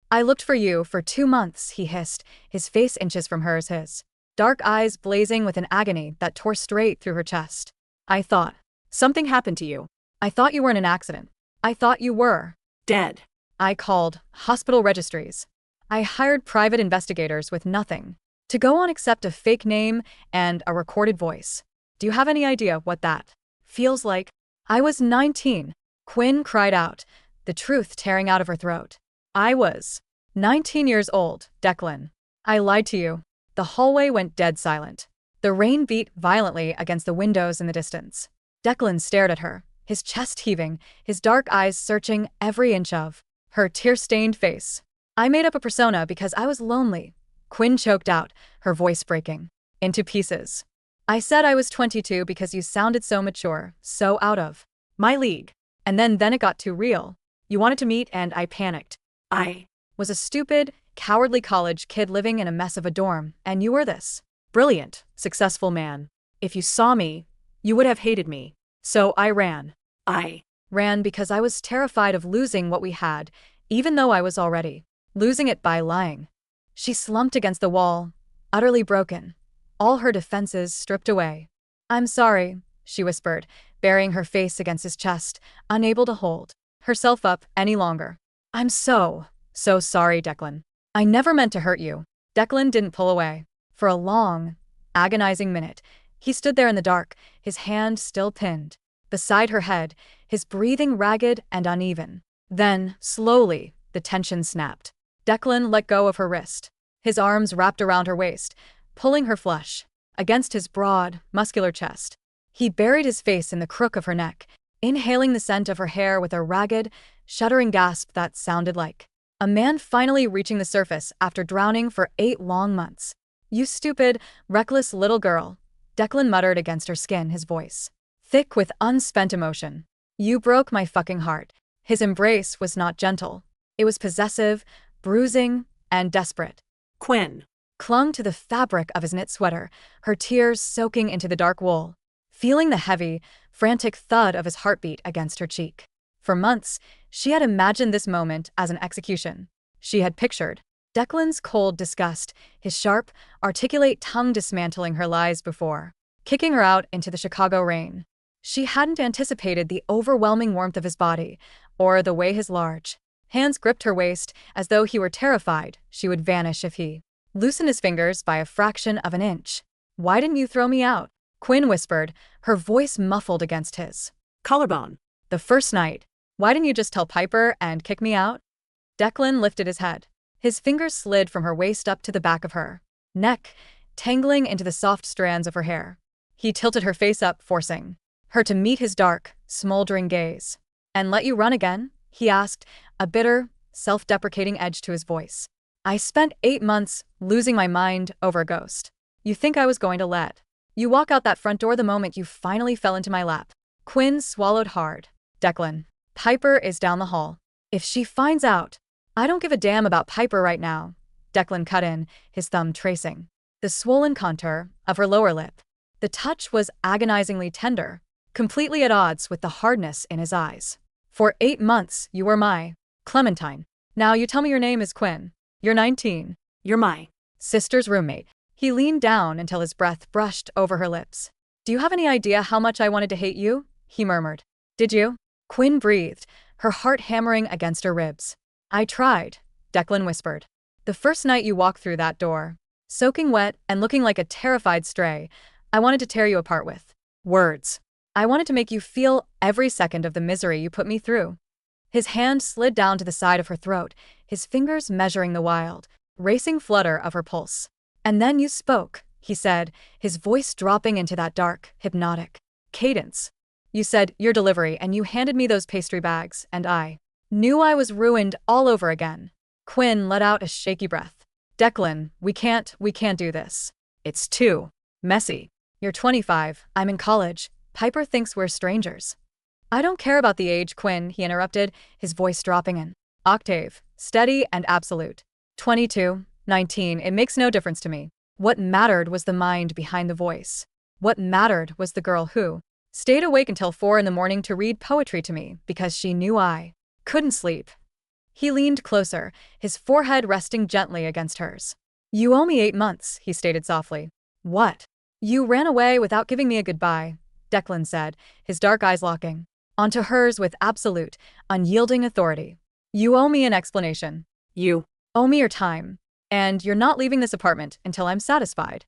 "I looked for you for 2 months," he hissed, his face inches from hers, his dark eyes blazing with an agony that tore straight through her chest. "I thought Something happened to you. I thought you were in an accident. I thought you were Dead. I called hospital registries. I hired private investigators with nothing to go on except a fake name and a recorded voice. Do you have any idea what that feels like?" "I was 19, Quinn cried out, the truth tearing out of her throat. "I was 19 years old, Declan. I lied to you." The hallway went dead silent. The rain beat violently against the windows in the distance. Declan stared at her, his chest heaving, his dark eyes searching every inch of her tear-stained face. "I made up a persona because I was lonely," Quinn choked out, her voice breaking into pieces. "I said I was 22 because you sounded so mature, so out of my league. And then it got too real. You wanted to meet and I panicked. I was a stupid, cowardly college kid living in a mess of a dorm, and you were this brilliant, successful man. If you saw me, you would have hated me. So I ran. I Ran because I was terrified of losing what we had, even though I was already losing it by lying. She slumped against the wall, utterly broken, all her defenses stripped away. I'm sorry, she whispered, burying her face against his chest, unable to hold herself up any longer. I'm so sorry, Declan. I never meant to hurt you. Declan didn't pull away. For a long, agonizing minute, he stood there in the dark, his hand still pinned beside her head, his breathing ragged and uneven. Then, slowly, the tension snapped. Declan let go of her wrist. His arms wrapped around her waist, pulling her flush against his broad, muscular chest. He buried his face in the crook of her neck, inhaling the scent of her hair with a ragged, shuddering gasp that sounded like a man finally reaching the surface after drowning for 8 long months. You stupid, reckless little girl, Declan muttered against her skin, his voice thick with unspent emotion. You broke my fucking heart. His embrace was not gentle. It was possessive, bruising, and desperate. Quinn Clung to the fabric of his knit sweater, her tears soaking into the dark wool, feeling the heavy, frantic thud of his heartbeat against her cheek. For months, she had imagined this moment as an execution. She had pictured Declan's cold disgust, his sharp, articulate tongue dismantling her lies before kicking her out into the Chicago rain. She hadn't anticipated the overwhelming warmth of his body, or the way his large hands gripped her waist as though he were terrified she would vanish if he loosened his fingers by a fraction of an inch. Why didn't you throw me out? Quinn whispered, her voice muffled against his collarbone. The first night. Why didn't you just tell Piper and kick me out? Declan lifted his head. His fingers slid from her waist up to the back of her neck, tangling into the soft strands of her hair. He tilted her face up, forcing her to meet his dark, smoldering gaze. And let you run again? He asked, a bitter, self-deprecating edge to his voice. I spent 8 months losing my mind over a ghost. You think I was going to let you walk out that front door the moment you finally fell into my lap? Quinn swallowed hard. Declan, Piper is down the hall. If she finds out, I don't give a damn about Piper right now. Declan cut in, his thumb tracing the swollen contour of her lower lip. The touch was agonizingly tender, completely at odds with the hardness in his eyes. For 8 months, you were my Clementine. Now you tell me your name is Quinn. You're 19. You're my sister's roommate. He leaned down until his breath brushed over her lips. Do you have any idea how much I wanted to hate you? He murmured. Did you? Quinn breathed, her heart hammering against her ribs. I tried, Declan whispered. The first night you walked through that door, soaking wet and looking like a terrified stray, I wanted to tear you apart with words. I wanted to make you feel every second of the misery you put me through. His hand slid down to the side of her throat, his fingers measuring the wild, racing flutter of her pulse. And then you spoke, he said, his voice dropping into that dark, hypnotic cadence. You said your delivery and you handed me those pastry bags, and I knew I was ruined all over again. Quinn let out a shaky breath. Declan, we can't do this. It's too messy. You're 25, I'm in college. Piper thinks we're strangers. I don't care about the age, Quinn, he interrupted, his voice dropping an octave, steady and absolute. 22, 19, it makes no difference to me. What mattered was the mind behind the voice. What mattered was the girl who stayed awake until 4 in the morning to read poetry to me because she knew I couldn't sleep. He leaned closer, his forehead resting gently against hers. You owe me 8 months, he stated softly. What? You ran away without giving me a goodbye, Declan said, his dark eyes locking onto hers with absolute, unyielding authority. You owe me an explanation. You owe me your time. And you're not leaving this apartment until I'm satisfied.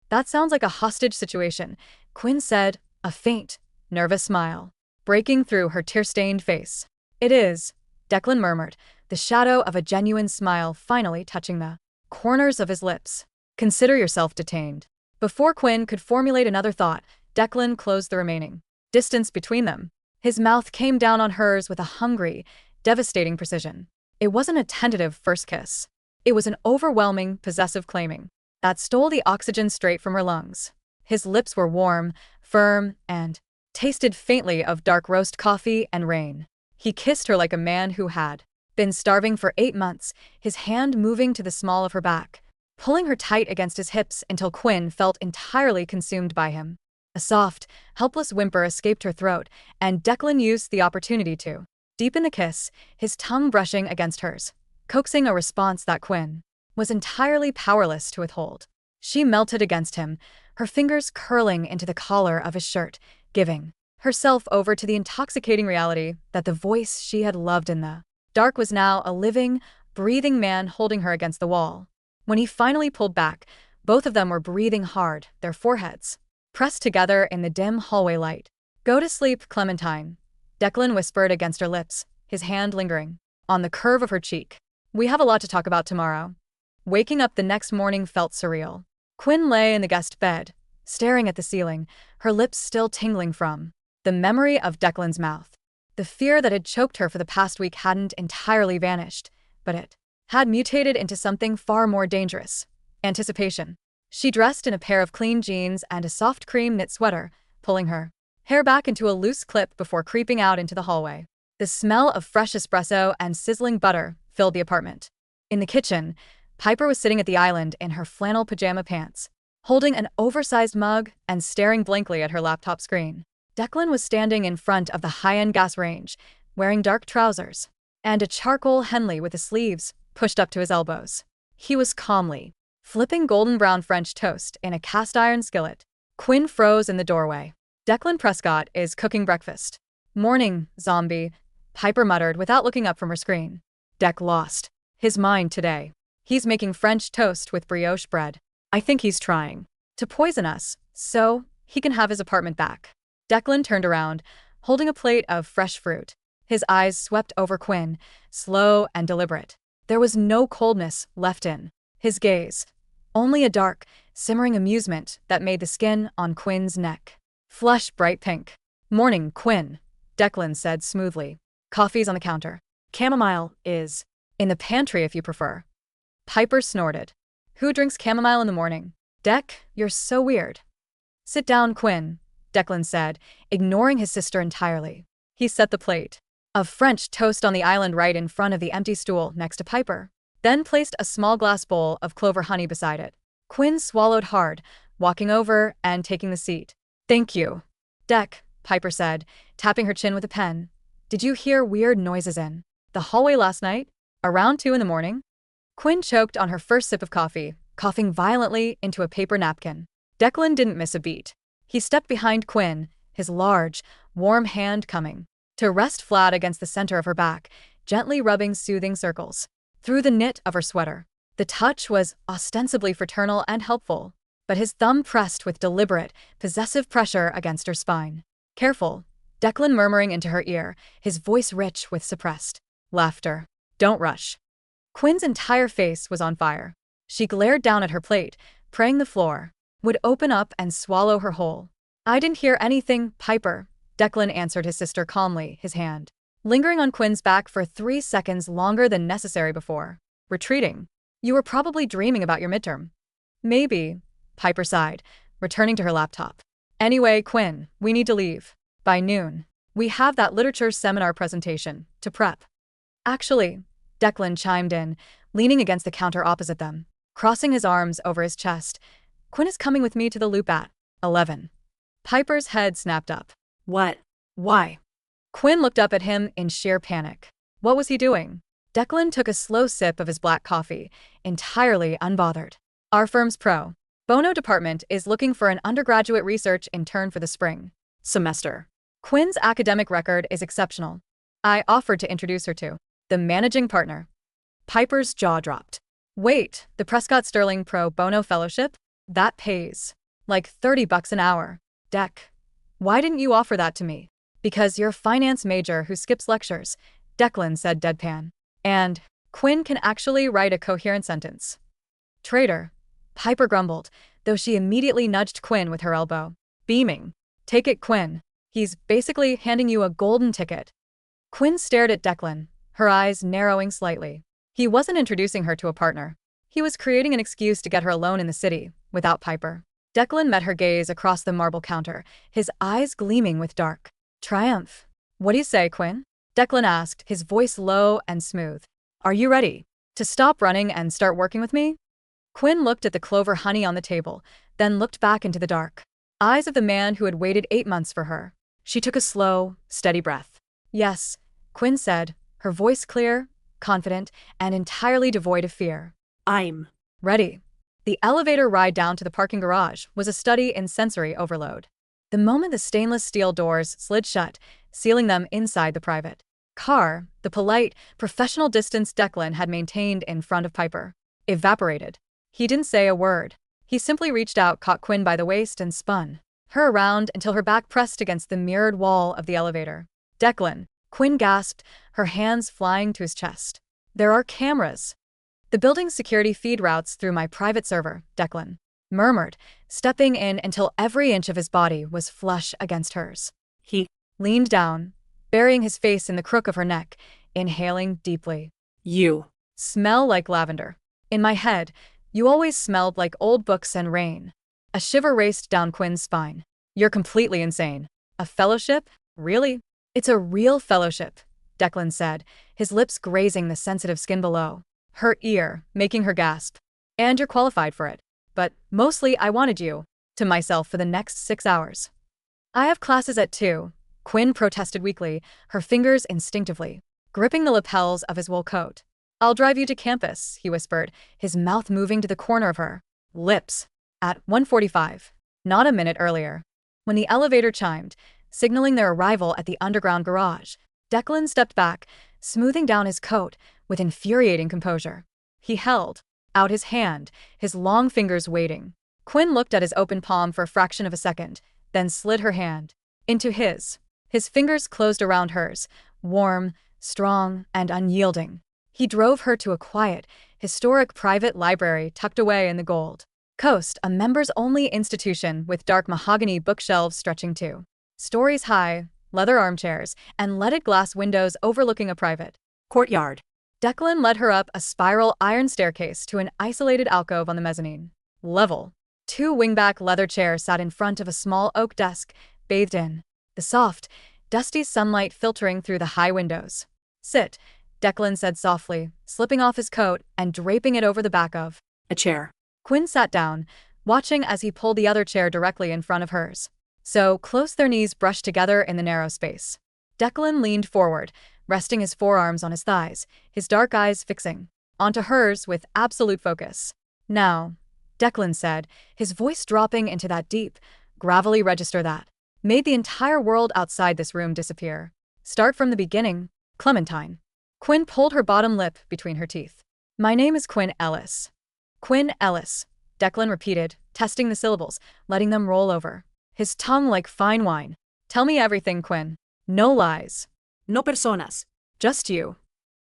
That sounds like a hostage situation, Quinn said, a faint, nervous smile breaking through her tear-stained face. It is, Declan murmured, the shadow of a genuine smile finally touching the corners of his lips. Consider yourself detained. Before Quinn could formulate another thought, Declan closed the remaining distance between them. His mouth came down on hers with a hungry, devastating precision. It wasn't a tentative first kiss. It was an overwhelming, possessive claiming that stole the oxygen straight from her lungs. His lips were warm, firm, and tasted faintly of dark roast coffee and rain. He kissed her like a man who had been starving for 8 months, his hand moving to the small of her back, pulling her tight against his hips until Quinn felt entirely consumed by him. A soft, helpless whimper escaped her throat, and Declan used the opportunity to deepen the kiss, his tongue brushing against hers, coaxing a response that Quinn was entirely powerless to withhold. She melted against him, her fingers curling into the collar of his shirt, giving herself over to the intoxicating reality that the voice she had loved in the dark was now a living, breathing man holding her against the wall. When he finally pulled back, both of them were breathing hard, their foreheads pressed together in the dim hallway light. "Go to sleep, Clementine," Declan whispered against her lips, his hand lingering on the curve of her cheek. "We have a lot to talk about tomorrow." Waking up the next morning felt surreal. Quinn lay in the guest bed, staring at the ceiling, her lips still tingling from the memory of Declan's mouth. The fear that had choked her for the past week hadn't entirely vanished, but it had mutated into something far more dangerous: anticipation. She dressed in a pair of clean jeans and a soft cream knit sweater, pulling her hair back into a loose clip before creeping out into the hallway. The smell of fresh espresso and sizzling butter filled the apartment. In the kitchen, Piper was sitting at the island in her flannel pajama pants, holding an oversized mug and staring blankly at her laptop screen. Declan was standing in front of the high-end gas range, wearing dark trousers and a charcoal Henley with the sleeves pushed up to his elbows. He was calmly flipping golden brown French toast in a cast-iron skillet. Quinn froze in the doorway. "Declan Prescott is cooking breakfast." "Morning, zombie," Piper muttered without looking up from her screen. Dec lost his mind today. "He's making French toast with brioche bread. I think he's trying to poison us, so he can have his apartment back." Declan turned around, holding a plate of fresh fruit. His eyes swept over Quinn, slow and deliberate. There was no coldness left in his gaze, only a dark, simmering amusement that made the skin on Quinn's neck flush bright pink. "Morning, Quinn," Declan said smoothly. "Coffee's on the counter. Chamomile is in the pantry if you prefer." Piper snorted. "Who drinks chamomile in the morning? Dec, you're so weird." "Sit down, Quinn," Declan said, ignoring his sister entirely. He set the plate of French toast on the island right in front of the empty stool next to Piper, then placed a small glass bowl of clover honey beside it. Quinn swallowed hard, walking over and taking the seat. "Thank you." "Dec," Piper said, tapping her chin with a pen. "Did you hear weird noises in the hallway last night? Around 2 in the morning?" Quinn choked on her first sip of coffee, coughing violently into a paper napkin. Declan didn't miss a beat. He stepped behind Quinn, his large, warm hand coming to rest flat against the center of her back, gently rubbing soothing circles through the knit of her sweater. The touch was ostensibly fraternal and helpful, but his thumb pressed with deliberate, possessive pressure against her spine. "Careful," Declan murmuring into her ear, his voice rich with suppressed laughter. "Don't rush." Quinn's entire face was on fire. She glared down at her plate, praying the floor would open up and swallow her whole. "I didn't hear anything, Piper," Declan answered his sister calmly, his hand lingering on Quinn's back for 3 seconds longer than necessary before retreating. "You were probably dreaming about your midterm." "Maybe," Piper sighed, returning to her laptop. "Anyway, Quinn, we need to leave by noon. We have that literature seminar presentation to prep." "Actually," Declan chimed in, leaning against the counter opposite them, crossing his arms over his chest, "Quinn is coming with me to the loop at 11. Piper's head snapped up. "What? Why?" Quinn looked up at him in sheer panic. What was he doing? Declan took a slow sip of his black coffee, entirely unbothered. "Our firm's pro bono department is looking for an undergraduate research intern for the spring semester. Quinn's academic record is exceptional. I offered to introduce her to the managing partner." Piper's jaw dropped. "Wait, the Prescott Sterling Pro Bono Fellowship? That pays like $30 an hour. Dec, why didn't you offer that to me?" "Because you're a finance major who skips lectures," Declan said deadpan. "And Quinn can actually write a coherent sentence." "Traitor," Piper grumbled, though she immediately nudged Quinn with her elbow, beaming. "Take it, Quinn. He's basically handing you a golden ticket." Quinn stared at Declan, her eyes narrowing slightly. He wasn't introducing her to a partner. He was creating an excuse to get her alone in the city, without Piper. Declan met her gaze across the marble counter, his eyes gleaming with dark triumph. "What do you say, Quinn?" Declan asked, his voice low and smooth. "Are you ready to stop running and start working with me?" Quinn looked at the clover honey on the table, then looked back into the dark. Eyes of the man who had waited 8 months for her. She took a slow, steady breath. Yes, Quinn said, her voice clear, confident, and entirely devoid of fear. I'm Ready. The elevator ride down to the parking garage was a study in sensory overload. The moment the stainless steel doors slid shut, sealing them inside the private car, the polite, professional distance Declan had maintained in front of Piper evaporated. He didn't say a word. He simply reached out, caught Quinn by the waist, and spun her around until her back pressed against the mirrored wall of the elevator. Declan, Quinn gasped, her hands flying to his chest. There are cameras. The building's security feed routes through my private server, Declan murmured, stepping in until every inch of his body was flush against hers. He Leaned down, burying his face in the crook of her neck, inhaling deeply. You Smell like lavender. In my head, you always smelled like old books and rain. A shiver raced down Quinn's spine. You're completely insane. A fellowship? Really? It's a real fellowship, Declan said, his lips grazing the sensitive skin below her ear, making her gasp. And you're qualified for it. But mostly I wanted you to myself for the next 6 hours. I have classes at 2, Quinn protested weakly, her fingers instinctively gripping the lapels of his wool coat. I'll drive you to campus, he whispered, his mouth moving to the corner of her lips. At 1:45, not a minute earlier. When the elevator chimed, signaling their arrival at the underground garage, Declan stepped back, smoothing down his coat with infuriating composure. He held out his hand, his long fingers waiting. Quinn looked at his open palm for a fraction of a second, then slid her hand into his. His fingers closed around hers, warm, strong, and unyielding. He drove her to a quiet, historic private library tucked away in the Gold Coast, a members-only institution with dark mahogany bookshelves stretching 2 stories high, leather armchairs, and leaded glass windows overlooking a private courtyard. Declan led her up a spiral iron staircase to an isolated alcove on the mezzanine level. 2 wingback leather chairs sat in front of a small oak desk, bathed in the soft, dusty sunlight filtering through the high windows. Sit, Declan said softly, slipping off his coat and draping it over the back of A chair. Quinn sat down, watching as he pulled the other chair directly in front of hers. So close their knees brushed together in the narrow space. Declan leaned forward, resting his forearms on his thighs, his dark eyes fixing onto hers with absolute focus. Now, Declan said, his voice dropping into that deep, gravelly register that made the entire world outside this room disappear. Start from the beginning, Clementine. Quinn pulled her bottom lip between her teeth. My name is Quinn Ellis. Quinn Ellis, Declan repeated, testing the syllables, letting them roll over, his tongue like fine wine. Tell me everything, Quinn. No lies. No personas. Just you.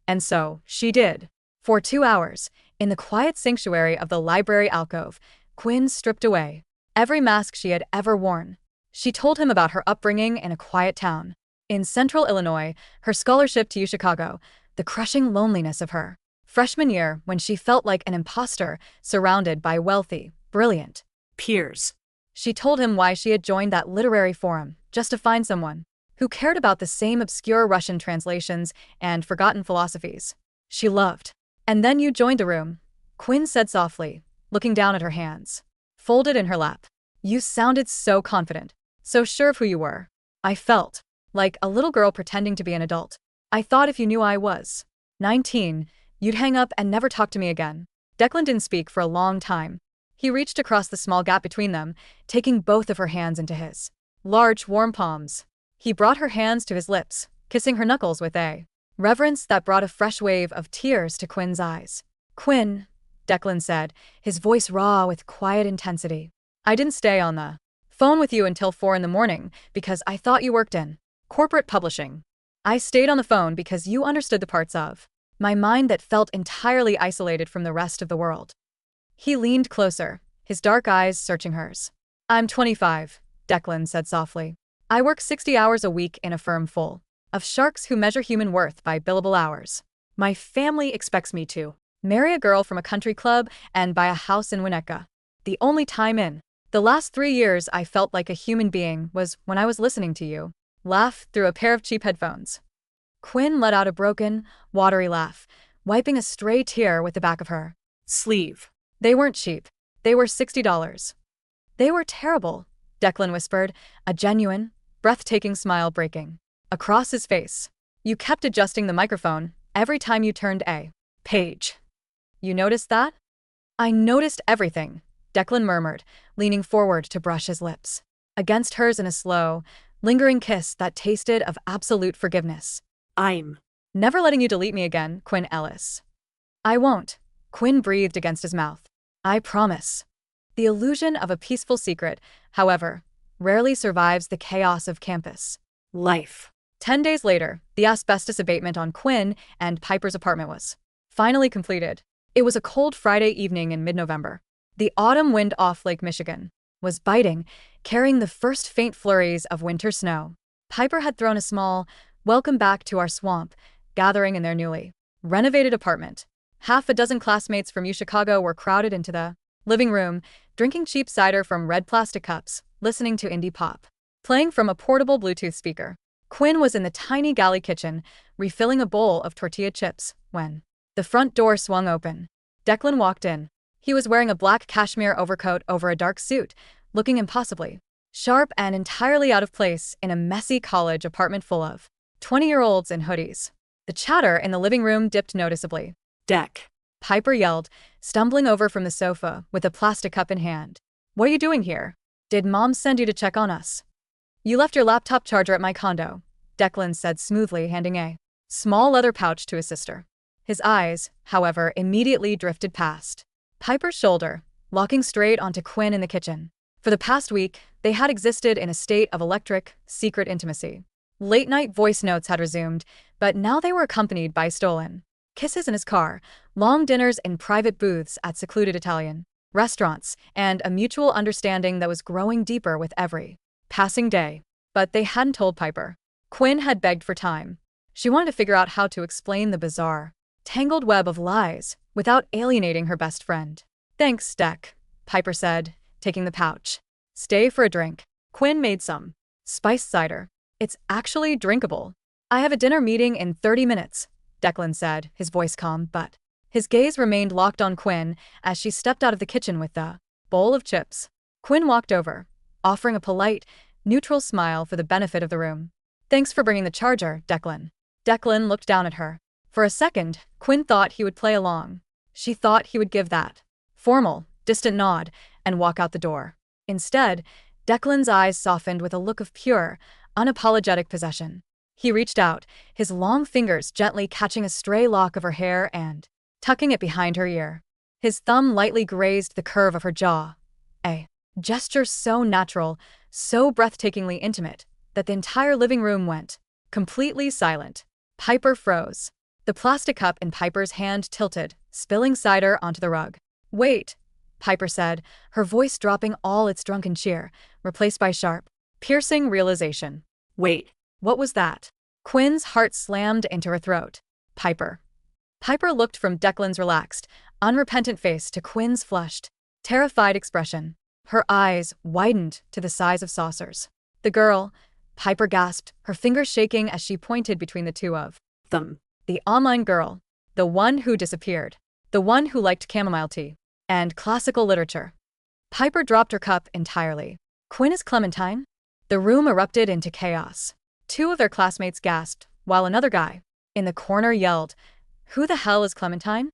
And so, she did. For 2 hours, in the quiet sanctuary of the library alcove, Quinn stripped away every mask she had ever worn. She told him about her upbringing in a quiet town in central Illinois, her scholarship to UChicago, the crushing loneliness of her freshman year when she felt like an imposter surrounded by wealthy, brilliant Peers. She told him why she had joined that literary forum, just to find someone who cared about the same obscure Russian translations and forgotten philosophies she loved. And then you joined the room, Quinn said softly, looking down at her hands folded in her lap. You sounded so confident, so sure of who you were. I felt like a little girl pretending to be an adult. I thought if you knew I was 19, you'd hang up and never talk to me again. Declan didn't speak for a long time. He reached across the small gap between them, taking both of her hands into his large, warm palms. He brought her hands to his lips, kissing her knuckles with a reverence that brought a fresh wave of tears to Quinn's eyes. Quinn, Declan said, his voice raw with quiet intensity. I didn't stay on the phone with you until 4 in the morning because I thought you worked in corporate publishing. I stayed on the phone because you understood the parts of my mind that felt entirely isolated from the rest of the world. He leaned closer, his dark eyes searching hers. I'm 25, Declan said softly. I work 60 hours a week in a firm full of sharks who measure human worth by billable hours. My family expects me to marry a girl from a country club and buy a house in Winnetka. The only time in the last 3 years I felt like a human being was when I was listening to you laugh through a pair of cheap headphones. Quinn let out a broken, watery laugh, wiping a stray tear with the back of her sleeve. They weren't cheap. They were $60. They were terrible, Declan whispered, a genuine, breathtaking smile breaking across his face. You kept adjusting the microphone every time you turned a page. You noticed that? I noticed everything, Declan murmured, leaning forward to brush his lips against hers in a slow, lingering kiss that tasted of absolute forgiveness. I'm Never letting you delete me again, Quinn Ellis. I won't, Quinn breathed against his mouth. I promise. The illusion of a peaceful secret, however, rarely survives the chaos of campus life. 10 days later, the asbestos abatement on Quinn and Piper's apartment was finally completed. It was a cold Friday evening in mid-November. The autumn wind off Lake Michigan was biting, carrying the first faint flurries of winter snow. Piper had thrown a small, welcome back to our swamp, gathering in their newly renovated apartment. Half a dozen classmates from UChicago were crowded into the living room, drinking cheap cider from red plastic cups, listening to indie pop playing from a portable Bluetooth speaker. Quinn was in the tiny galley kitchen, refilling a bowl of tortilla chips, when the front door swung open. Declan walked in. He was wearing a black cashmere overcoat over a dark suit, looking impossibly sharp and entirely out of place in a messy college apartment full of 20-year-olds in hoodies. The chatter in the living room dipped noticeably. Deck. Piper yelled, stumbling over from the sofa with a plastic cup in hand. What are you doing here? Did Mom send you to check on us? You left your laptop charger at my condo, Declan said smoothly, handing a small leather pouch to his sister. His eyes, however, immediately drifted past Piper's shoulder, locking straight onto Quinn in the kitchen. For the past week, they had existed in a state of electric, secret intimacy. Late-night voice notes had resumed, but now they were accompanied by stolen kisses in his car, long dinners in private booths at secluded Italian restaurants, and a mutual understanding that was growing deeper with every passing day. But they hadn't told Piper. Quinn had begged for time. She wanted to figure out how to explain the bizarre, tangled web of lies without alienating her best friend. Thanks, Deck, Piper said, taking the pouch. Stay for a drink. Quinn made some spiced cider. It's actually drinkable. I have a dinner meeting in 30 minutes, Declan said, his voice calm, but his gaze remained locked on Quinn as she stepped out of the kitchen with the bowl of chips. Quinn walked over, offering a polite, neutral smile for the benefit of the room. Thanks for bringing the charger, Declan. Declan looked down at her. For a second, Quinn thought he would play along. She thought he would give that formal, distant nod and walk out the door. Instead, Declan's eyes softened with a look of pure, unapologetic possession. He reached out, his long fingers gently catching a stray lock of her hair and tucking it behind her ear. His thumb lightly grazed the curve of her jaw. A gesture so natural, so breathtakingly intimate, that the entire living room went completely silent. Piper froze. The plastic cup in Piper's hand tilted, spilling cider onto the rug. Wait, Piper said, her voice dropping all its drunken cheer, replaced by sharp, piercing realization. Wait. What was that? Quinn's heart slammed into her throat. Piper. Piper looked from Declan's relaxed, unrepentant face to Quinn's flushed, terrified expression. Her eyes widened to the size of saucers. The girl, Piper gasped, her fingers shaking as she pointed between the two of them. The online girl. The one who disappeared. The one who liked chamomile tea and classical literature. Piper dropped her cup entirely. Quinn is Clementine? The room erupted into chaos. Two of their classmates gasped, while another guy in the corner yelled, Who the hell is Clementine?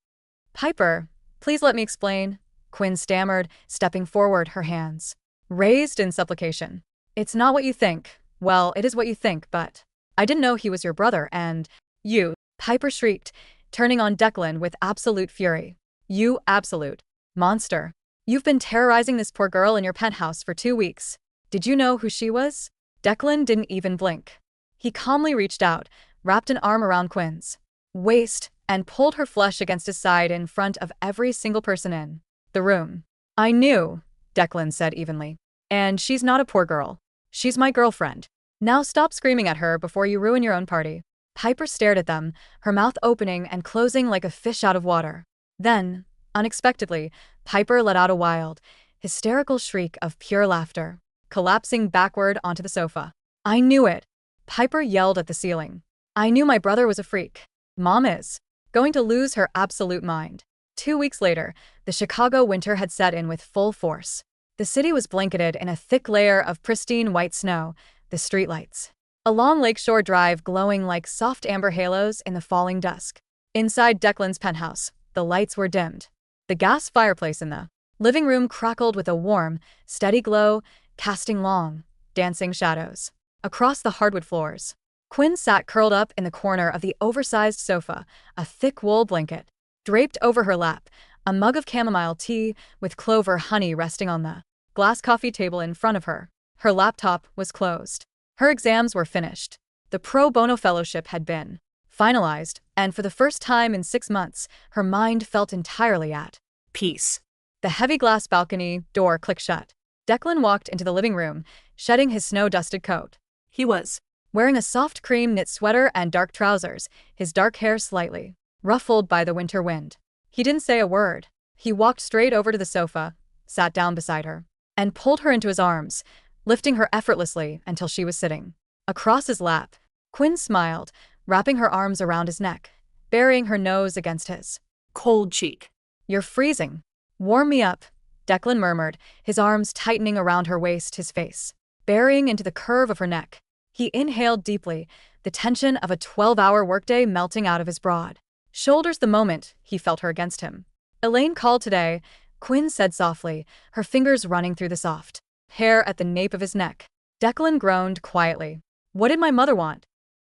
Piper, please let me explain, Quinn stammered, stepping forward, her hands raised in supplication. It's not what you think. Well, it is what you think, but I didn't know he was your brother, and you, Piper shrieked, turning on Declan with absolute fury. You absolute monster. You've been terrorizing this poor girl in your penthouse for 2 weeks. Did you know who she was? Declan didn't even blink. He calmly reached out, wrapped an arm around Quinn's waist, and pulled her flush against his side in front of every single person in the room. I knew, Declan said evenly. And she's not a poor girl. She's my girlfriend. Now stop screaming at her before you ruin your own party. Piper stared at them, her mouth opening and closing like a fish out of water. Then, unexpectedly, Piper let out a wild, hysterical shriek of pure laughter, collapsing backward onto the sofa. I knew it, Piper yelled at the ceiling. I knew my brother was a freak. Mom is going to lose her absolute mind. 2 weeks later, the Chicago winter had set in with full force. The city was blanketed in a thick layer of pristine white snow, the streetlights. Along Lakeshore Drive glowing like soft amber halos in the falling dusk. Inside Declan's penthouse, the lights were dimmed. The gas fireplace in the living room crackled with a warm, steady glow, casting long, dancing shadows across the hardwood floors. Quinn sat curled up in the corner of the oversized sofa, a thick wool blanket draped over her lap, a mug of chamomile tea with clover honey resting on the glass coffee table in front of her. Her laptop was closed. Her exams were finished. The pro bono fellowship had been finalized, and for the first time in 6 months, her mind felt entirely at peace. the heavy glass balcony door clicked shut. Declan walked into the living room, shedding his snow-dusted coat. He was Wearing a soft cream knit sweater and dark trousers, his dark hair slightly ruffled by the winter wind. He didn't say a word. He walked straight over to the sofa, sat down beside her, and pulled her into his arms, lifting her effortlessly until she was sitting across his lap. Quinn smiled, wrapping her arms around his neck, burying her nose against his cold cheek. "You're freezing. Warm me up," Declan murmured, his arms tightening around her waist, his face burying into the curve of her neck. He inhaled deeply, the tension of a 12-hour workday melting out of his broad shoulders the moment he felt her against him. "Elaine called today," Quinn said softly, her fingers running through the soft hair at the nape of his neck. Declan groaned quietly. "What did my mother want?"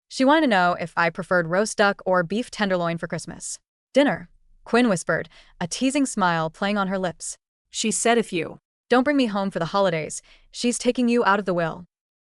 "She wanted to know if I preferred roast duck or beef tenderloin for Christmas dinner," Quinn whispered, a teasing smile playing on her lips. She said if you "Don't bring me home for the holidays, she's taking you out of the will."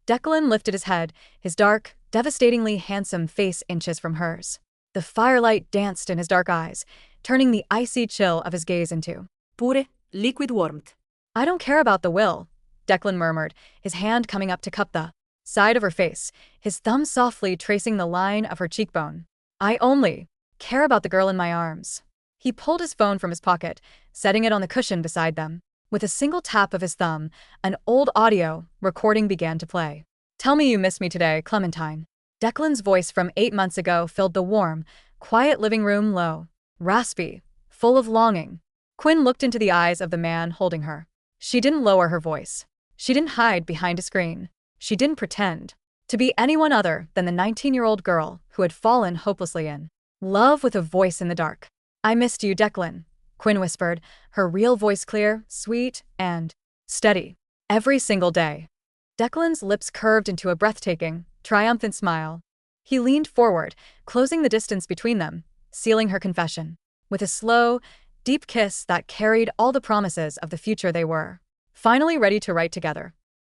Declan lifted his head, his dark, devastatingly handsome face inches from hers. The firelight danced in his dark eyes, turning the icy chill of his gaze into pure liquid warmth. "I don't care about the will," Declan murmured, his hand coming up to cup the side of her face, his thumb softly tracing the line of her cheekbone. "I only care about the girl in my arms." He pulled his phone from his pocket, setting it on the cushion beside them. With a single tap of his thumb, an old audio recording began to play. "Tell me you miss me today, Clementine." Declan's voice from 8 months ago filled the warm, quiet living room, low, raspy, full of longing. Quinn looked into the eyes of the man holding her. She didn't lower her voice. She didn't hide behind a screen. She didn't pretend to be anyone other than the 19-year-old girl who had fallen hopelessly in love with a voice in the dark. "I missed you, Declan," Quinn whispered, her real voice clear, sweet, and steady. "Every single day." Declan's lips curved into a breathtaking, triumphant smile. He leaned forward, closing the distance between them, sealing her confession with a slow, deep kiss that carried all the promises of the future they were finally ready to write together.